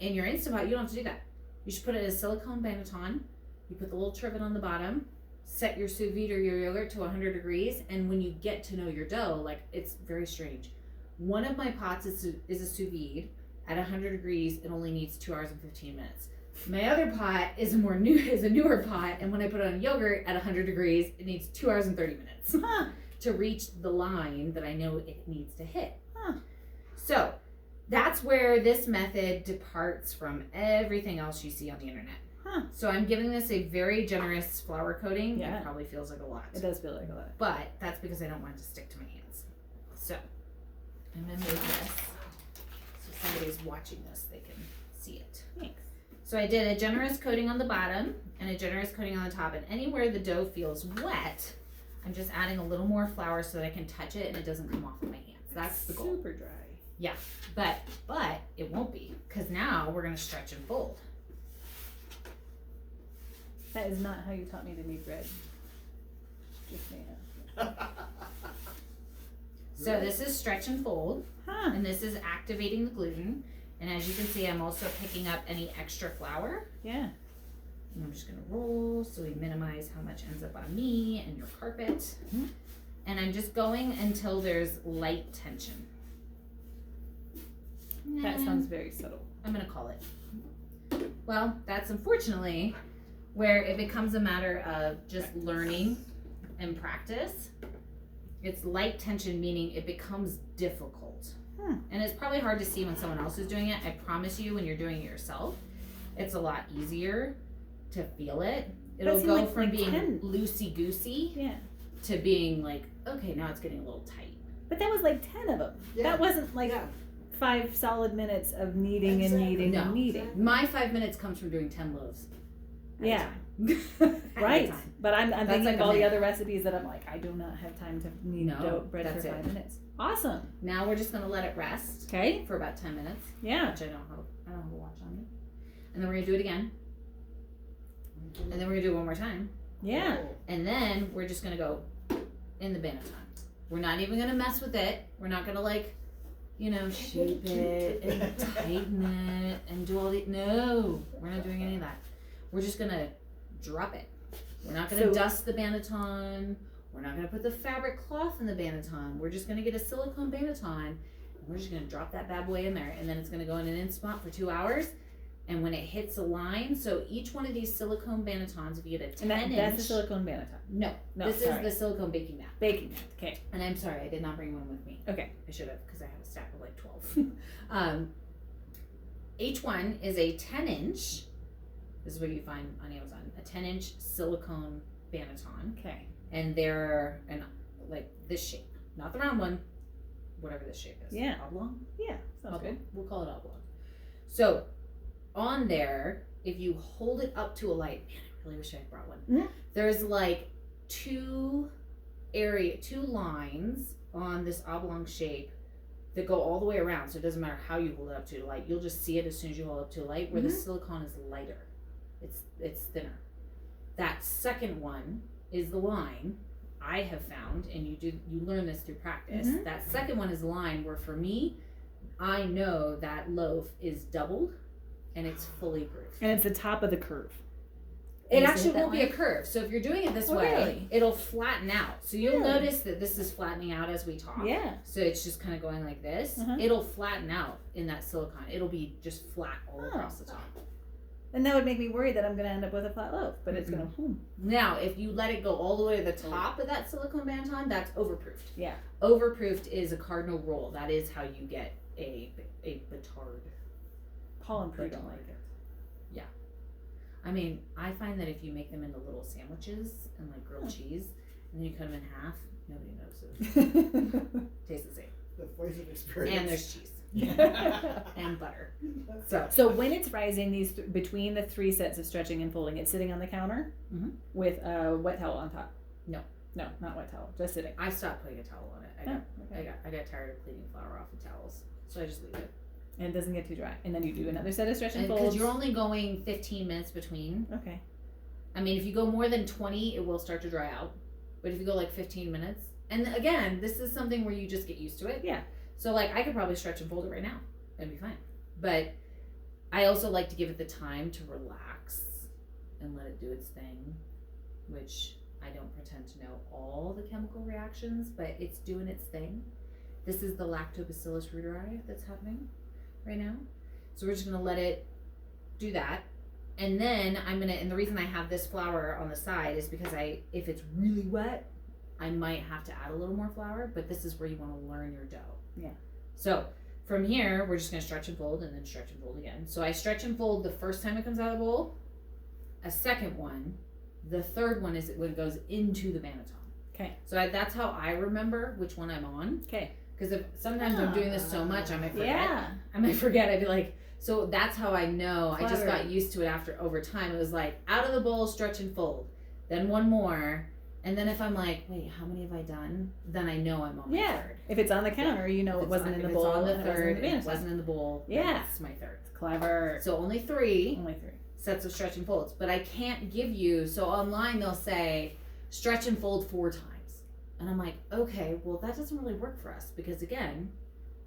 In your Instant Pot, you don't have to do that. You should put it in a silicone banneton. You put the little trivet on the bottom, set your sous vide or your yogurt to 100 degrees. And when you get to know your dough, like, it's very strange. One of my pots is a sous vide. At 100 degrees, it only needs 2 hours and 15 minutes. My other pot is a newer pot, and when I put it on yogurt at 100 degrees, it needs 2 hours and 30 minutes to reach the line that I know it needs to hit. So that's where this method departs from everything else you see on the internet. So I'm giving this a very generous flour coating. It probably feels like a lot. It does feel like a lot. But that's because I don't want it to stick to my hands. So I'm going to move this so somebody's watching this, they can see it. Thanks. So I did a generous coating on the bottom and a generous coating on the top. And anywhere the dough feels wet, I'm just adding a little more flour so that I can touch it and it doesn't come off of my hands. That's the goal. Super dry. Yeah, but it won't be, because now we're going to stretch and fold. That is not how you taught me to make bread. Just saying. So this is stretch and fold, and this is activating the gluten. And as you can see, I'm also picking up any extra flour. Yeah. And I'm just going to roll so we minimize how much ends up on me and your carpet. And I'm just going until there's light tension. That sounds very subtle. I'm going to call it. Well, that's unfortunately where it becomes a matter of just learning and practice. It's light tension, meaning it becomes difficult. And it's probably hard to see when someone else is doing it. I promise you, when you're doing it yourself, it's a lot easier to feel it. It'll go from being loosey-goosey to being like, okay, now it's getting a little tight. But that was like 10 of them. That wasn't like 5 solid minutes of kneading and kneading and kneading. My 5 minutes comes from doing 10 loaves. Right. But I'm thinking of all the other recipes that I'm like, I do not have time to knead bread for 5 minutes. Awesome. Now we're just going to let it rest. Okay. For about 10 minutes. Yeah. Which I don't have a watch on me. And then we're going to do it again. And then we're going to do it one more time. Yeah. And then we're just going to go in the banneton. We're not even going to mess with it. We're not going to shape it and tighten it and do all the. No, we're not doing any of that. We're just gonna drop it. We're not gonna dust the banneton. We're not gonna put the fabric cloth in the banneton. We're just gonna get a silicone banneton, and we're just gonna drop that bad boy in there, and then it's gonna go in an instapot for 2 hours. And when it hits a line, so each one of these silicone bannetons, if you get a 10-inch... That's a silicone banneton? No, this is the silicone baking mat. Baking mat, okay. And I'm sorry, I did not bring one with me. Okay. I should have, because I have a stack of like 12. Each one is a 10-inch, this is what you find on Amazon, a 10-inch silicone banneton. Okay. And they're like this shape, not the round one, whatever this shape is. Yeah. Oblong? Yeah, sounds good. We'll call it oblong. So, on there, if you hold it up to a light, man, I really wish I had brought one. Mm-hmm. There's like two lines on this oblong shape that go all the way around. So it doesn't matter how you hold it up to a light. You'll just see it as soon as you hold it up to a light where the silicone is lighter. It's thinner. That second one is the line I have found, and you learn this through practice. Mm-hmm. That second one is the line where for me, I know that loaf is doubled and it's fully proofed. And it's the top of the curve. It actually won't be a curve. So if you're doing it this way, really? It'll flatten out. So you'll notice that this is flattening out as we talk. Yeah. So it's just kind of going like this. It'll flatten out in that silicone. It'll be just flat all across the top. And that would make me worry that I'm going to end up with a flat loaf, but it's going to... Now, if you let it go all the way to the top of that silicone banneton, that's overproofed. Yeah. Overproofed is a cardinal rule. That is how you get a batard. Paul and Prue don't like it. Yeah. I mean, I find that if you make them into little sandwiches and like grilled cheese, and then you cut them in half, nobody notices. Tastes the same. The voice of experience. And there's cheese. And butter. So when it's rising, between the 3 sets of stretching and folding, it's sitting on the counter with a wet towel on top. No, not wet towel, just sitting. I stopped putting a towel on it. I got tired of cleaning flour off of towels, so I just leave it. And it doesn't get too dry. And then you do another set of stretch and folds. Because you're only going 15 minutes between. Okay. I mean, if you go more than 20, it will start to dry out. But if you go like 15 minutes, and again, this is something where you just get used to it. Yeah. So like I could probably stretch and fold it right now. That'd be fine. But I also like to give it the time to relax and let it do its thing, which I don't pretend to know all the chemical reactions, but it's doing its thing. This is the Lactobacillus reuteri that's happening right now. So we're just gonna let it do that. And then and the reason I have this flour on the side is because if it's really wet, I might have to add a little more flour, but this is where you wanna learn your dough. Yeah. So from here, we're just gonna stretch and fold and then stretch and fold again. So I stretch and fold the first time it comes out of the bowl, a second one, the third one is when it goes into the banneton. Okay. So that's how I remember which one I'm on. Okay. Because if sometimes I'm doing this so much, I might forget. Yeah. I might forget. I'd be like, so that's how I know. Clever. I just got used to it over time. It was like out of the bowl, stretch and fold, then one more, and then if I'm like, wait, how many have I done? Then I know I'm on my third. If it's on the counter, you know it wasn't in the bowl. If it's on the third, it wasn't in the bowl. Yeah. It's my third. It's clever. So only three. Only 3 sets of stretch and folds, but I can't give you. So online they'll say stretch and fold 4 times, and I'm like, okay, well that doesn't really work for us because again,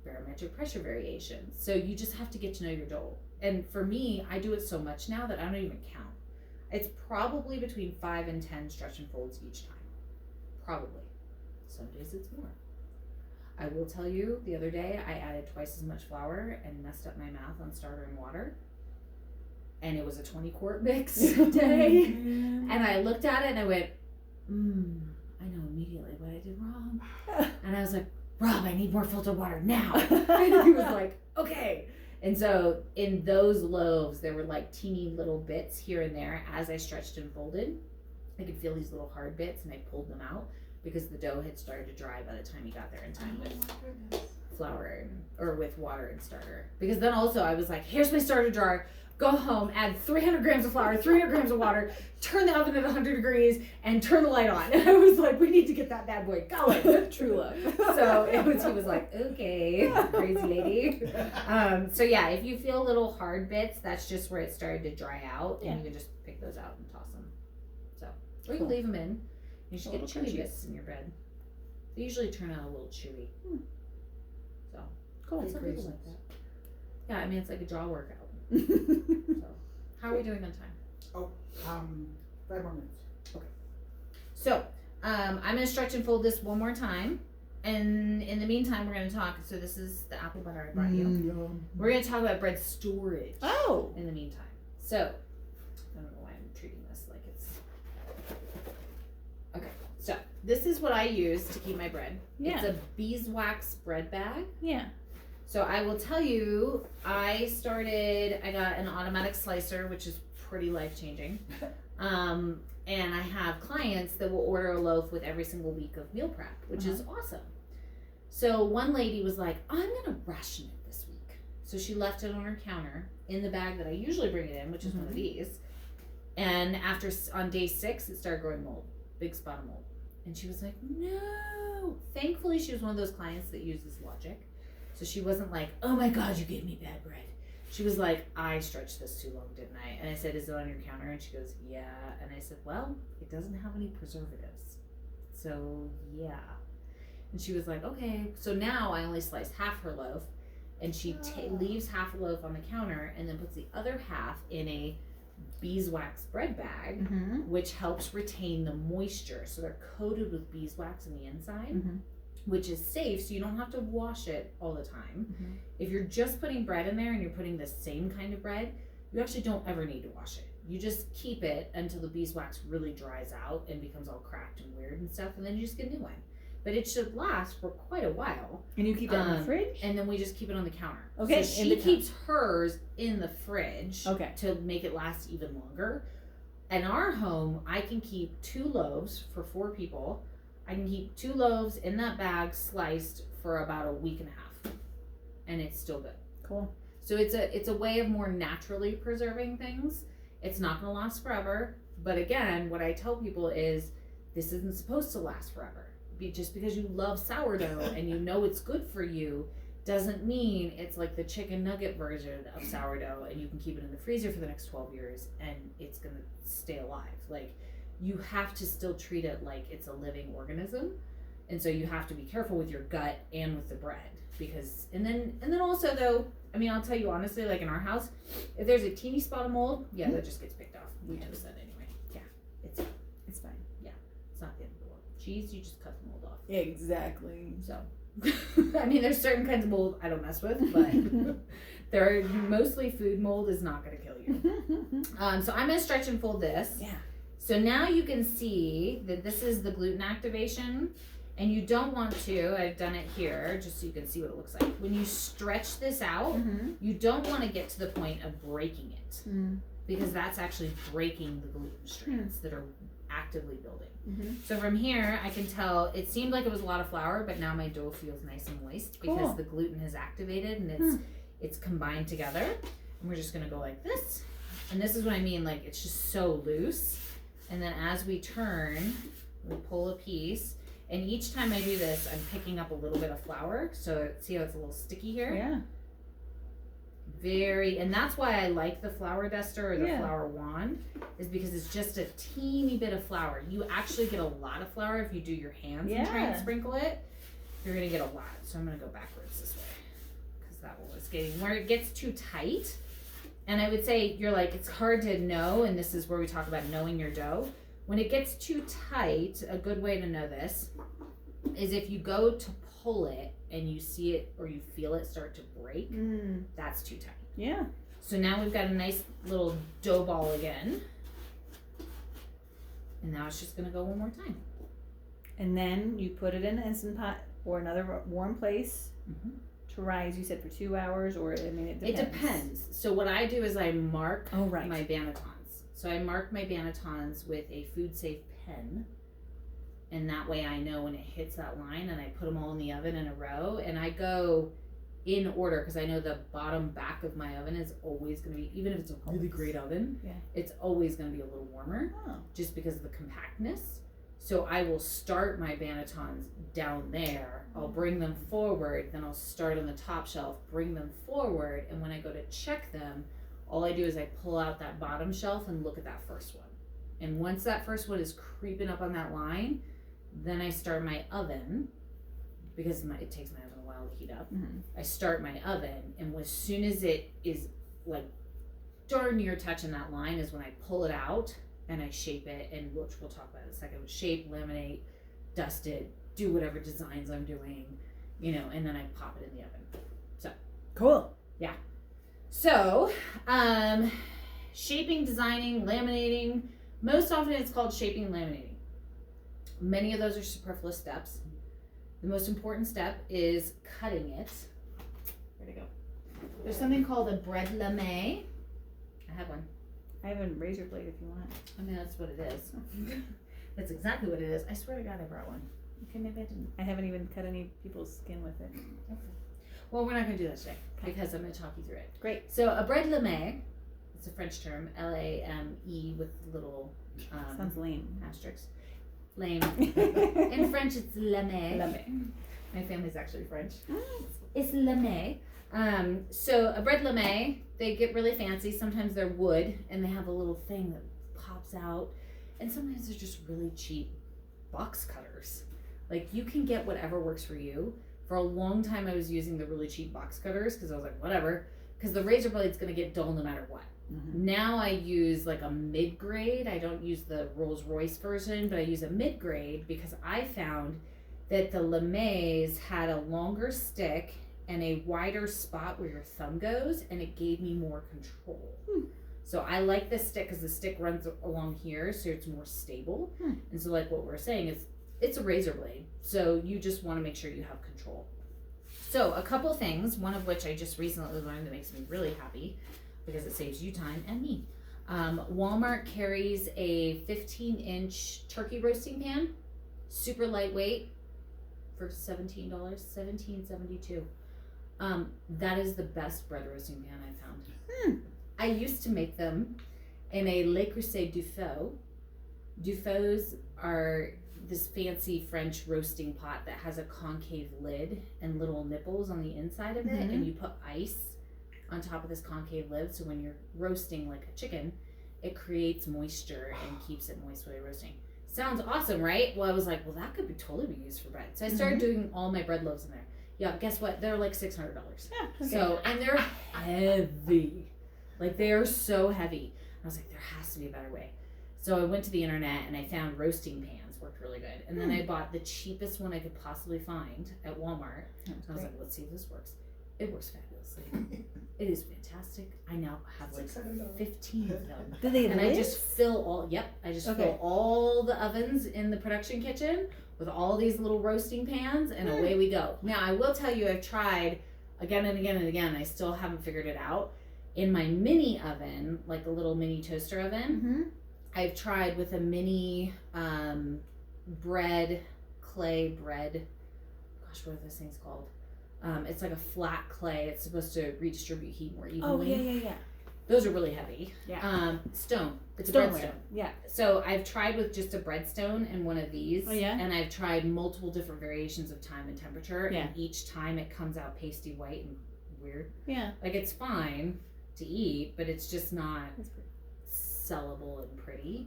barometric pressure variations. So you just have to get to know your dough. And for me, I do it so much now that I don't even count. It's probably between 5 and 10 stretch and folds each time. Probably. Some days it's more. I will tell you, the other day I added twice as much flour and messed up my math on starter and water. And it was a 20-quart mix day. And I looked at it and I went, I know immediately what I did wrong. And I was like, Rob, I need more filtered water now. And he was like, okay. And so in those loaves, there were like teeny little bits here and there as I stretched and folded. I could feel these little hard bits and I pulled them out because the dough had started to dry by the time he got there in time with flour or with water and starter. Because then also I was like, here's my starter jar. Go home, add 300 grams of flour, 300 grams of water, turn the oven at 100 degrees, and turn the light on. And I was like, we need to get that bad boy going. True love. So he was like, okay, crazy lady. So yeah, if you feel little hard bits, that's just where it started to dry out, and you can just pick those out and toss them. So, or you can leave them in. You should get chewy bits in your bread. They usually turn out a little chewy. So, Cool. Some people like that. Yeah, I mean, it's like a jaw workout. So. How are we doing on time? 5 more minutes. Okay. So, I'm going to stretch and fold this one more time. And in the meantime, we're going to talk. So, this is the apple butter I brought you. We're going to talk about bread storage. Oh. In the meantime. So, I don't know why I'm treating this like it's. Okay. So, this is what I use to keep my bread. Yeah. It's a beeswax bread bag. Yeah. So I will tell you, I got an automatic slicer, which is pretty life-changing. And I have clients that will order a loaf with every single week of meal prep, which is awesome. So one lady was like, I'm going to ration it this week. So she left it on her counter in the bag that I usually bring it in, which is one of these. And on day 6, it started growing mold, big spot of mold. And she was like, no. Thankfully, she was one of those clients that uses logic. So she wasn't like, oh my God, you gave me bad bread. She was like, I stretched this too long, didn't I? And I said, is it on your counter? And she goes, yeah. And I said, well, it doesn't have any preservatives. So yeah. And she was like, okay. So now I only slice half her loaf. And she leaves half a loaf on the counter and then puts the other half in a beeswax bread bag, which helps retain the moisture. So they're coated with beeswax on the inside. Which is safe, so you don't have to wash it all the time. If you're just putting bread in there and you're putting the same kind of bread, you actually don't ever need to wash it. You just keep it until the beeswax really dries out and becomes all cracked and weird and stuff, and then you just get a new one. But it should last for quite a while. And you keep it in the fridge? And then we just keep it on the counter. Okay. So she keeps hers in the fridge to make it last even longer. In our home, I can keep 2 loaves for 4 people. I can keep 2 loaves in that bag sliced for about a week and a half, and it's still good. Cool. So it's a way of more naturally preserving things. It's not going to last forever, but again, what I tell people is this isn't supposed to last forever. Just because you love sourdough and you know it's good for you doesn't mean it's like the chicken nugget version of sourdough and you can keep it in the freezer for the next 12 years and it's going to stay alive. Like, you have to still treat it like it's a living organism. And so you have to be careful with your gut and with the bread because, and then also though, I mean, I'll tell you honestly, like in our house, if there's a teeny spot of mold, that just gets picked off. We toast that anyway. Yeah, it's fine. Yeah, it's not the end of the world. Cheese, you just cut the mold off. Exactly. So, I mean, there's certain kinds of mold I don't mess with, but there are mostly food mold is not going to kill you. So I'm going to stretch and fold this. Yeah. So now you can see that this is the gluten activation, and you don't want to, I've done it here just so you can see what it looks like. When you stretch this out, you don't want to get to the point of breaking it because that's actually breaking the gluten strands that are actively building. So from here, I can tell it seemed like it was a lot of flour, but now my dough feels nice and moist because the gluten is activated and it's combined together. And we're just going to go like this. And this is what I mean, like it's just so loose. And then as we turn, we pull a piece. And each time I do this, I'm picking up a little bit of flour. So see how it's a little sticky here? Yeah. And that's why I like the flour duster or the flour wand, is because it's just a teeny bit of flour. You actually get a lot of flour if you do your hands and try and sprinkle it. You're going to get a lot. So I'm going to go backwards this way because that one was getting, where it gets too tight. And I would say you're like, it's hard to know, and this is where we talk about knowing your dough. When it gets too tight, a good way to know this is if you go to pull it and you see it or you feel it start to break, that's too tight. Yeah. So now we've got a nice little dough ball again. And now it's just going to go one more time. And then you put it in the Instant Pot or another warm place. To rise, you said for 2 hours, or I mean, it depends. It depends. So what I do is I mark my bannetons. So I mark my bannetons with a food safe pen, and that way I know when it hits that line, and I put them all in the oven in a row, and I go in order because I know the bottom back of my oven is always going to be, even if it's a really great oven, it's always going to be a little warmer, just because of the compactness. So I will start my bannetons down there. I'll bring them forward, then I'll start on the top shelf, bring them forward, and when I go to check them, all I do is I pull out that bottom shelf and look at that first one. And once that first one is creeping up on that line, then I start my oven because it takes my oven a while to heat up. Mm-hmm. I start my oven, and as soon as it is like darn near touching that line is when I pull it out and I shape it, and which we'll talk about in a second. Shape, laminate, dust it, do whatever designs I'm doing, and then I pop it in the oven. So cool. Yeah. So, shaping, designing, laminating. Most often it's called shaping and laminating. Many of those are superfluous steps. The most important step is cutting it. Where'd it go? There's something called a bread lame. I have one. I have a razor blade if you want. I mean, that's what it is. That's exactly what it is. I swear to God I brought one. Okay, maybe I didn't. I haven't even cut any people's skin with it. Okay. Well, we're not going to do that today because I'm going to talk you through it. Great. So a bread lame, it's a French term, L-A-M-E with little sounds lame. Asterisks. Lame. In French, it's lame. Lame. My family's actually French. It's lame. So a bread lame, they get really fancy. Sometimes they're wood, and they have a little thing that pops out. And sometimes they're just really cheap box cutters. Like, you can get whatever works for you. For a long time, I was using the really cheap box cutters because I was like, whatever. Because the razor blade's going to get dull no matter what. Mm-hmm. Now I use like a mid-grade. I don't use the Rolls Royce version, but I use a mid-grade because I found that the lames had a longer stick and a wider spot where your thumb goes, and it gave me more control. So I like this stick because the stick runs along here, so it's more stable. And so like what we're saying is, it's a razor blade, so you just want to make sure you have control. So a couple things, one of which I just recently learned that makes me really happy because it saves you time and me. Walmart carries a 15-inch turkey roasting pan, super lightweight, for $17, $17.72. That is the best bread roasting pan I've found. I used to make them in a Le Creuset du Faux. Du Faux are this fancy French roasting pot that has a concave lid and little nipples on the inside of it, and you put ice on top of this concave lid, so when you're roasting like a chicken, it creates moisture and keeps it moist while you're roasting. Sounds awesome, right? Well, I was like, well, that could totally be used for bread. So I started doing all my bread loaves in there. Yeah, guess what? They're like $600. Yeah, okay. So, and they're heavy. Like, they are so heavy. I was like, there has to be a better way. So I went to the internet and I found roasting pans worked really good. And then I bought the cheapest one I could possibly find at Walmart. I was like, let's see if this works. It works fabulously. It is fantastic. I now have like 15 of them. Do they and I just fill fill all the ovens in the production kitchen with all these little roasting pans, and away we go. Now, I will tell you, I've tried again and again and again. I still haven't figured it out. In my mini oven, like a little mini toaster oven, I've tried with a mini clay bread. Gosh, what are those things called? It's like a flat clay. It's supposed to redistribute heat more evenly. Oh, yeah. Those are really heavy. Yeah. Stone. It's a Stoneware. breadstone. Yeah. So I've tried with just a breadstone and one of these. Oh, yeah? And I've tried multiple different variations of time and temperature. Yeah. And each time it comes out pasty white and weird. Yeah. Like, it's fine to eat, but it's just not sellable and pretty.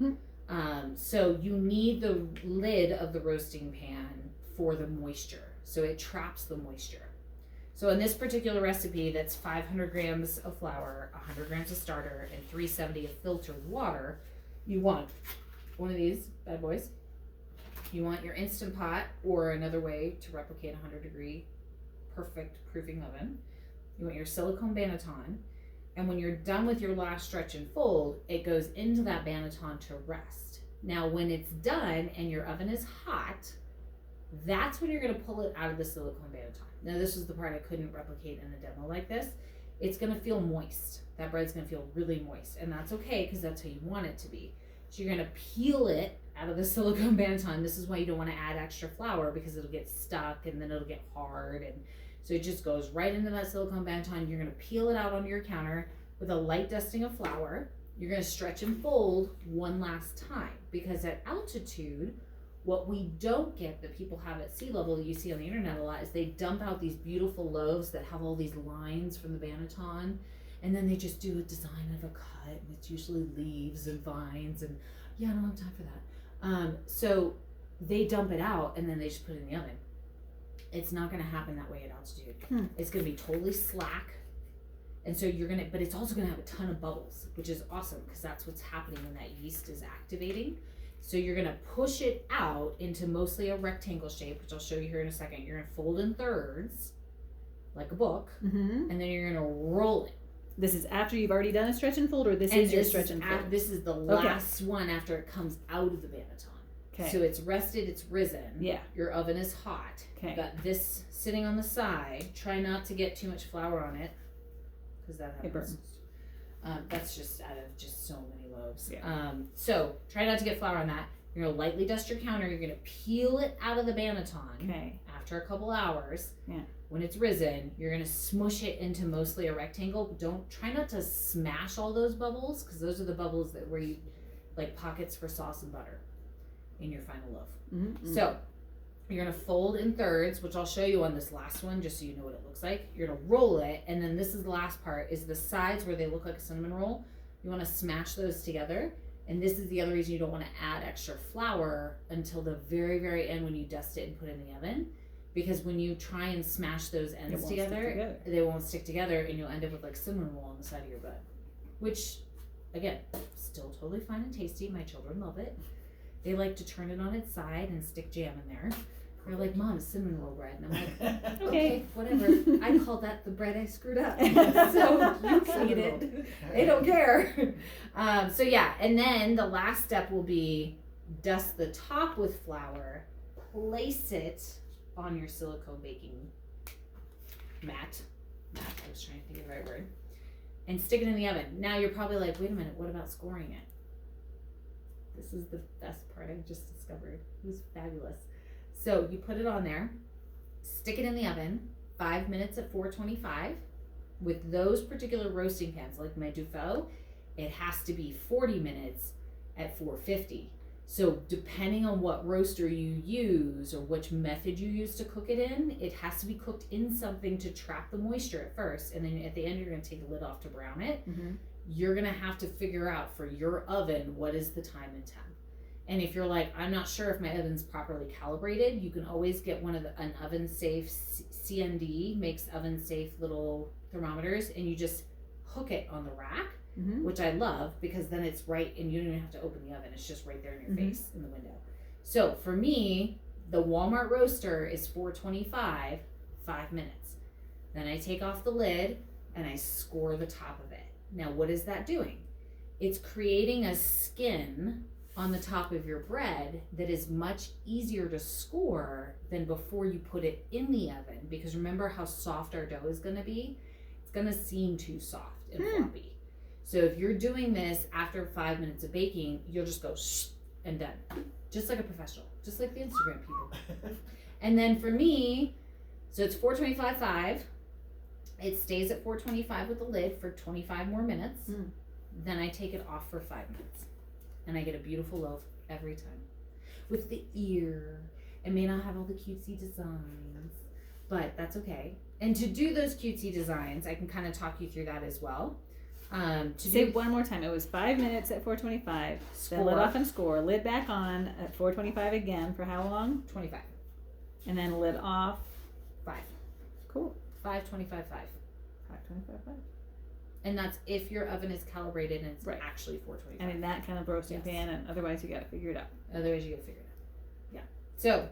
So you need the lid of the roasting pan for the moisture. So it traps the moisture. So in this particular recipe, that's 500 grams of flour, 100 grams of starter, and 370 of filtered water. You want one of these bad boys. You want your Instant Pot, or another way to replicate a 100-degree perfect proofing oven. You want your silicone banneton. And when you're done with your last stretch and fold, it goes into that banneton to rest. Now, when it's done and your oven is hot, that's when you're going to pull it out of the silicone banneton. Now, this is the part I couldn't replicate in a demo like this. It's going to feel moist. That bread's going to feel really moist, and that's okay because that's how you want it to be. So you're going to peel it out of the silicone banneton. This is why you don't want to add extra flour, because it'll get stuck and then it'll get hard, and so it just goes right into that silicone banneton. You're going to peel it out onto your counter with a light dusting of flour. You're going to stretch and fold one last time, because at altitude, what we don't get that people have at sea level, you see on the internet a lot, is they dump out these beautiful loaves that have all these lines from the banneton, and then they just do a design of a cut, and it's usually leaves and vines, and I don't have time for that. So they dump it out and then they just put it in the oven. it's not going to happen that way at altitude. It's going to be totally slack. And so but it's also going to have a ton of bubbles, which is awesome because that's what's happening when that yeast is activating. So you're going to push it out into mostly a rectangle shape, which I'll show you here in a second. You're going to fold in thirds, like a book, and then you're going to roll it. This is after you've already done a stretch and fold, or this is your stretch and fold? This is the last one after it comes out of the banneton. Okay. So it's rested, it's risen. Yeah. Your oven is hot. Okay. You got this sitting on the side. Try not to get too much flour on it, because that happens. It burns. That's just out of just so many loaves. Yeah. So try not to get flour on that. You're gonna lightly dust your counter. You're gonna peel it out of the banneton. Okay. After a couple hours. Yeah. When it's risen, you're gonna smush it into mostly a rectangle. Try not to smash all those bubbles, because those are the bubbles where you like pockets for sauce and butter in your final loaf. Mm-hmm. So you're gonna fold in thirds, which I'll show you on this last one, just so you know what it looks like. You're gonna roll it, and then this is the last part, is the sides where they look like a cinnamon roll. You wanna smash those together, and this is the other reason you don't wanna add extra flour until the very, very end when you dust it and put it in the oven. Because when you try and smash those ends together, they won't stick together, and you'll end up with like cinnamon roll on the side of your bread. Which, again, still totally fine and tasty. My children love it. They like to turn it on its side and stick jam in there. They're like, Mom, it's cinnamon roll bread. And I'm like, okay, whatever. I call that the bread I screwed up. So you can eat it. They don't care. So yeah, and then the last step will be dust the top with flour, place it on your silicone baking mat. I was trying to think of the right word. And stick it in the oven. Now you're probably like, wait a minute, what about scoring it? This is the best part I've just discovered. It was fabulous. So you put it on there, stick it in the oven, 5 minutes at 425. With those particular roasting pans, like my Dufaux, it has to be 40 minutes at 450. So depending on what roaster you use or which method you use to cook it in, it has to be cooked in something to trap the moisture at first. And then at the end, you're going to take the lid off to brown it. Mm-hmm. You're going to have to figure out for your oven, what is the time and temp. And if you're like, I'm not sure if my oven's properly calibrated, you can always get an oven safe. CND makes oven safe little thermometers, and you just hook it on the rack. Mm-hmm. Which I love, because then it's right, and you don't even have to open the oven. It's just right there in your mm-hmm. face in the window. So for me, the Walmart roaster is 425, 5 minutes. Then I take off the lid and I score the top of it. Now what is that doing? It's creating a skin on the top of your bread that is much easier to score than before you put it in the oven, because remember how soft our dough is going to be? It's going to seem too soft and floppy. So if you're doing this after 5 minutes of baking, you'll just go shh and done. Just like a professional, just like the Instagram people. And then for me, so it's 425.5. It stays at 425 with the lid for 25 more minutes. Then I take it off for 5 minutes. And I get a beautiful loaf every time. With the ear. It may not have all the cutesy designs, but that's okay. And to do those cutesy designs, I can kind of talk you through that as well. Say one more time. It was 5 minutes at 425. Then lid off and score. Lid back on at 425 again for how long? 25. And then lid off. 5. Cool. 5:25.5. 5:25.5. And that's if your oven is calibrated and it's right. actually 425. And in that kind of roasting pan, and otherwise you got to figure it out. Otherwise you got to figure it out. Yeah. So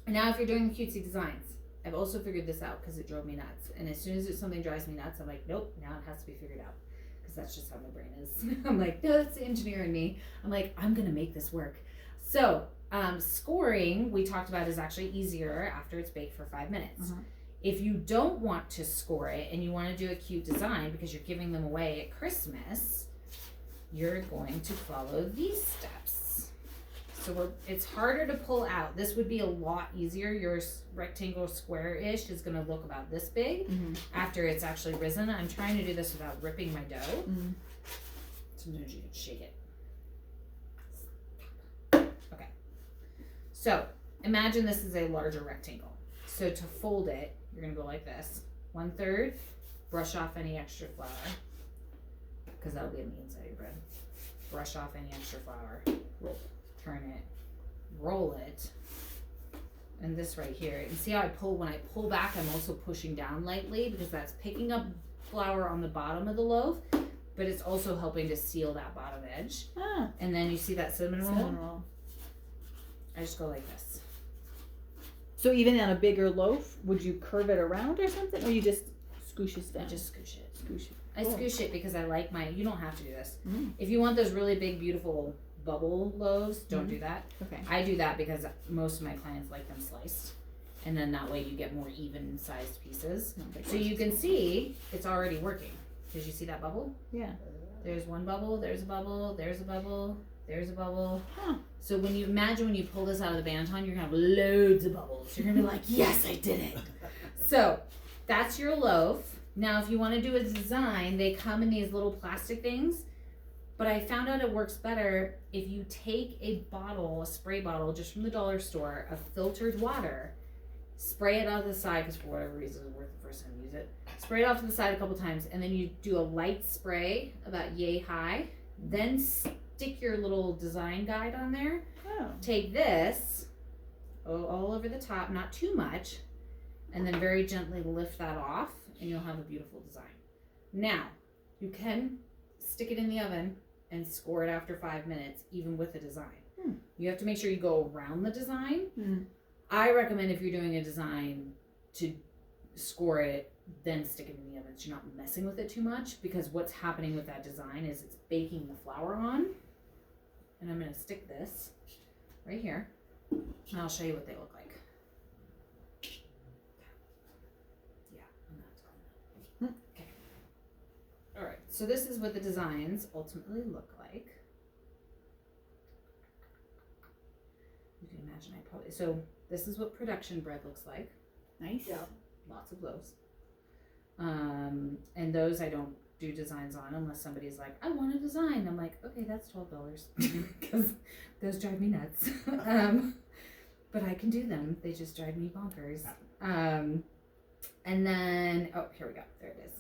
now if you're doing cutesy designs, I've also figured this out because it drove me nuts. And as soon as something drives me nuts, I'm like, nope, now it has to be figured out. That's just how my brain is. I'm like, no, that's the engineer in me. I'm like, I'm gonna make this work. So scoring, we talked about, is actually easier after it's baked for 5 minutes. Uh-huh. If you don't want to score it and you want to do a cute design because you're giving them away at Christmas, you're going to follow these steps. So it's harder to pull out. This would be a lot easier. Your rectangle square-ish is going to look about this big after it's actually risen. I'm trying to do this without ripping my dough. Sometimes you can shake it. Okay. So imagine this is a larger rectangle. So to fold it, you're going to go like this. 1/3, brush off any extra flour, because that'll be on the inside of your bread. Brush off any extra flour. Turn it, roll it, and this right here. And see how when I pull back, I'm also pushing down lightly because that's picking up flour on the bottom of the loaf, but it's also helping to seal that bottom edge. Ah. And then you see that cinnamon roll? Cinnamon roll. I just go like this. So even on a bigger loaf, would you curve it around or something, or you just scoosh it down? I just scoosh it. Scoosh it. I scoosh it because I like you don't have to do this. Mm. If you want those really big, beautiful bubble loaves, don't do that. Okay. I do that because most of my clients like them sliced. And then that way you get more even sized pieces. So you can see it's already working. Did you see that bubble? Yeah. There's one bubble, there's a bubble, there's a bubble, there's a bubble. Huh. So when you pull this out of the Banton, you're gonna have loads of bubbles. You're gonna be like, yes, I did it. So that's your loaf. Now if you wanna do a design, they come in these little plastic things. But I found out it works better if you take a spray bottle just from the dollar store of filtered water, spray it out of the side, because for whatever reason it's worth the first time you use it. Spray it off to the side a couple times, and then you do a light spray about yay high. Then stick your little design guide on there. Oh. Take this all over the top, not too much, and then very gently lift that off, and you'll have a beautiful design. Now, you can stick it in the oven and score it after 5 minutes, even with a design. You have to make sure you go around the design. I recommend if you're doing a design to score it, then stick it in the oven so you're not messing with it too much, because what's happening with that design is it's baking the flour on. And I'm going to stick this right here, and I'll show you what they look like. Yeah, and that's coming up. Okay. All right, so this is what the designs ultimately look like. You can imagine so this is what production bread looks like. Nice. Yeah. Lots of loaves. And those I don't do designs on unless somebody's like, I want a design. I'm like, okay, that's $12 because those drive me nuts. But I can do them. They just drive me bonkers. And then, oh, here we go. There it is.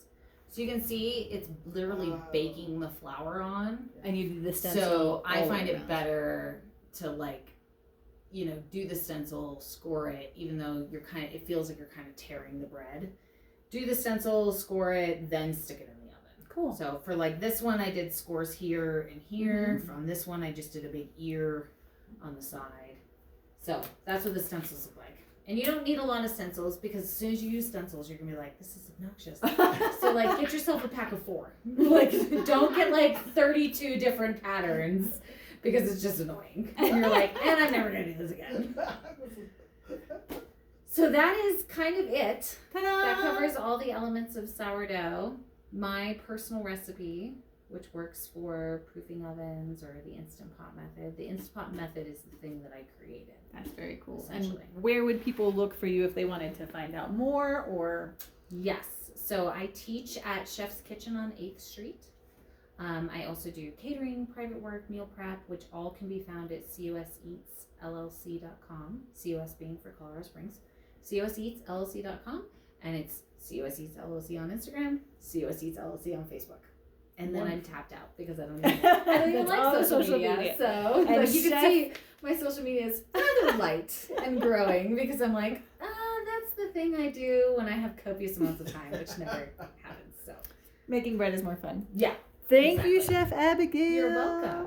So you can see it's literally baking the flour on. And you do the stencil. So I find it better to do the stencil, score it, even though it feels like you're kind of tearing the bread. Do the stencil, score it, then stick it in the oven. Cool. So for this one, I did scores here and here. Mm-hmm. From this one, I just did a big ear on the side. So that's what the stencils look like. And you don't need a lot of stencils because as soon as you use stencils, you're gonna be like, this is obnoxious. So get yourself a pack of 4. Don't get 32 different patterns because it's just annoying. And you're like, and I'm never gonna do this again. So that is kind of it. Ta-da! That covers all the elements of sourdough. My personal recipe, which works for proofing ovens or the Instant Pot method. The Instant Pot method is the thing that I created. That's very cool. Essentially. And where would people look for you if they wanted to find out more or? Yes. So I teach at Chef's Kitchen on 8th Street. I also do catering, private work, meal prep, which all can be found at CoS Eats LLC.com. COS being for Colorado Springs. CoS Eats LLC.com. And it's CoS Eats LLC on Instagram, CoS Eats LLC on Facebook. And then I'm tapped out because I don't even like social media. So you can see my social media is rather light and growing because I'm like, that's the thing I do when I have copious amounts of time, which never happens. So making bread is more fun. Yeah. Thank you, Chef Abigail. You're welcome.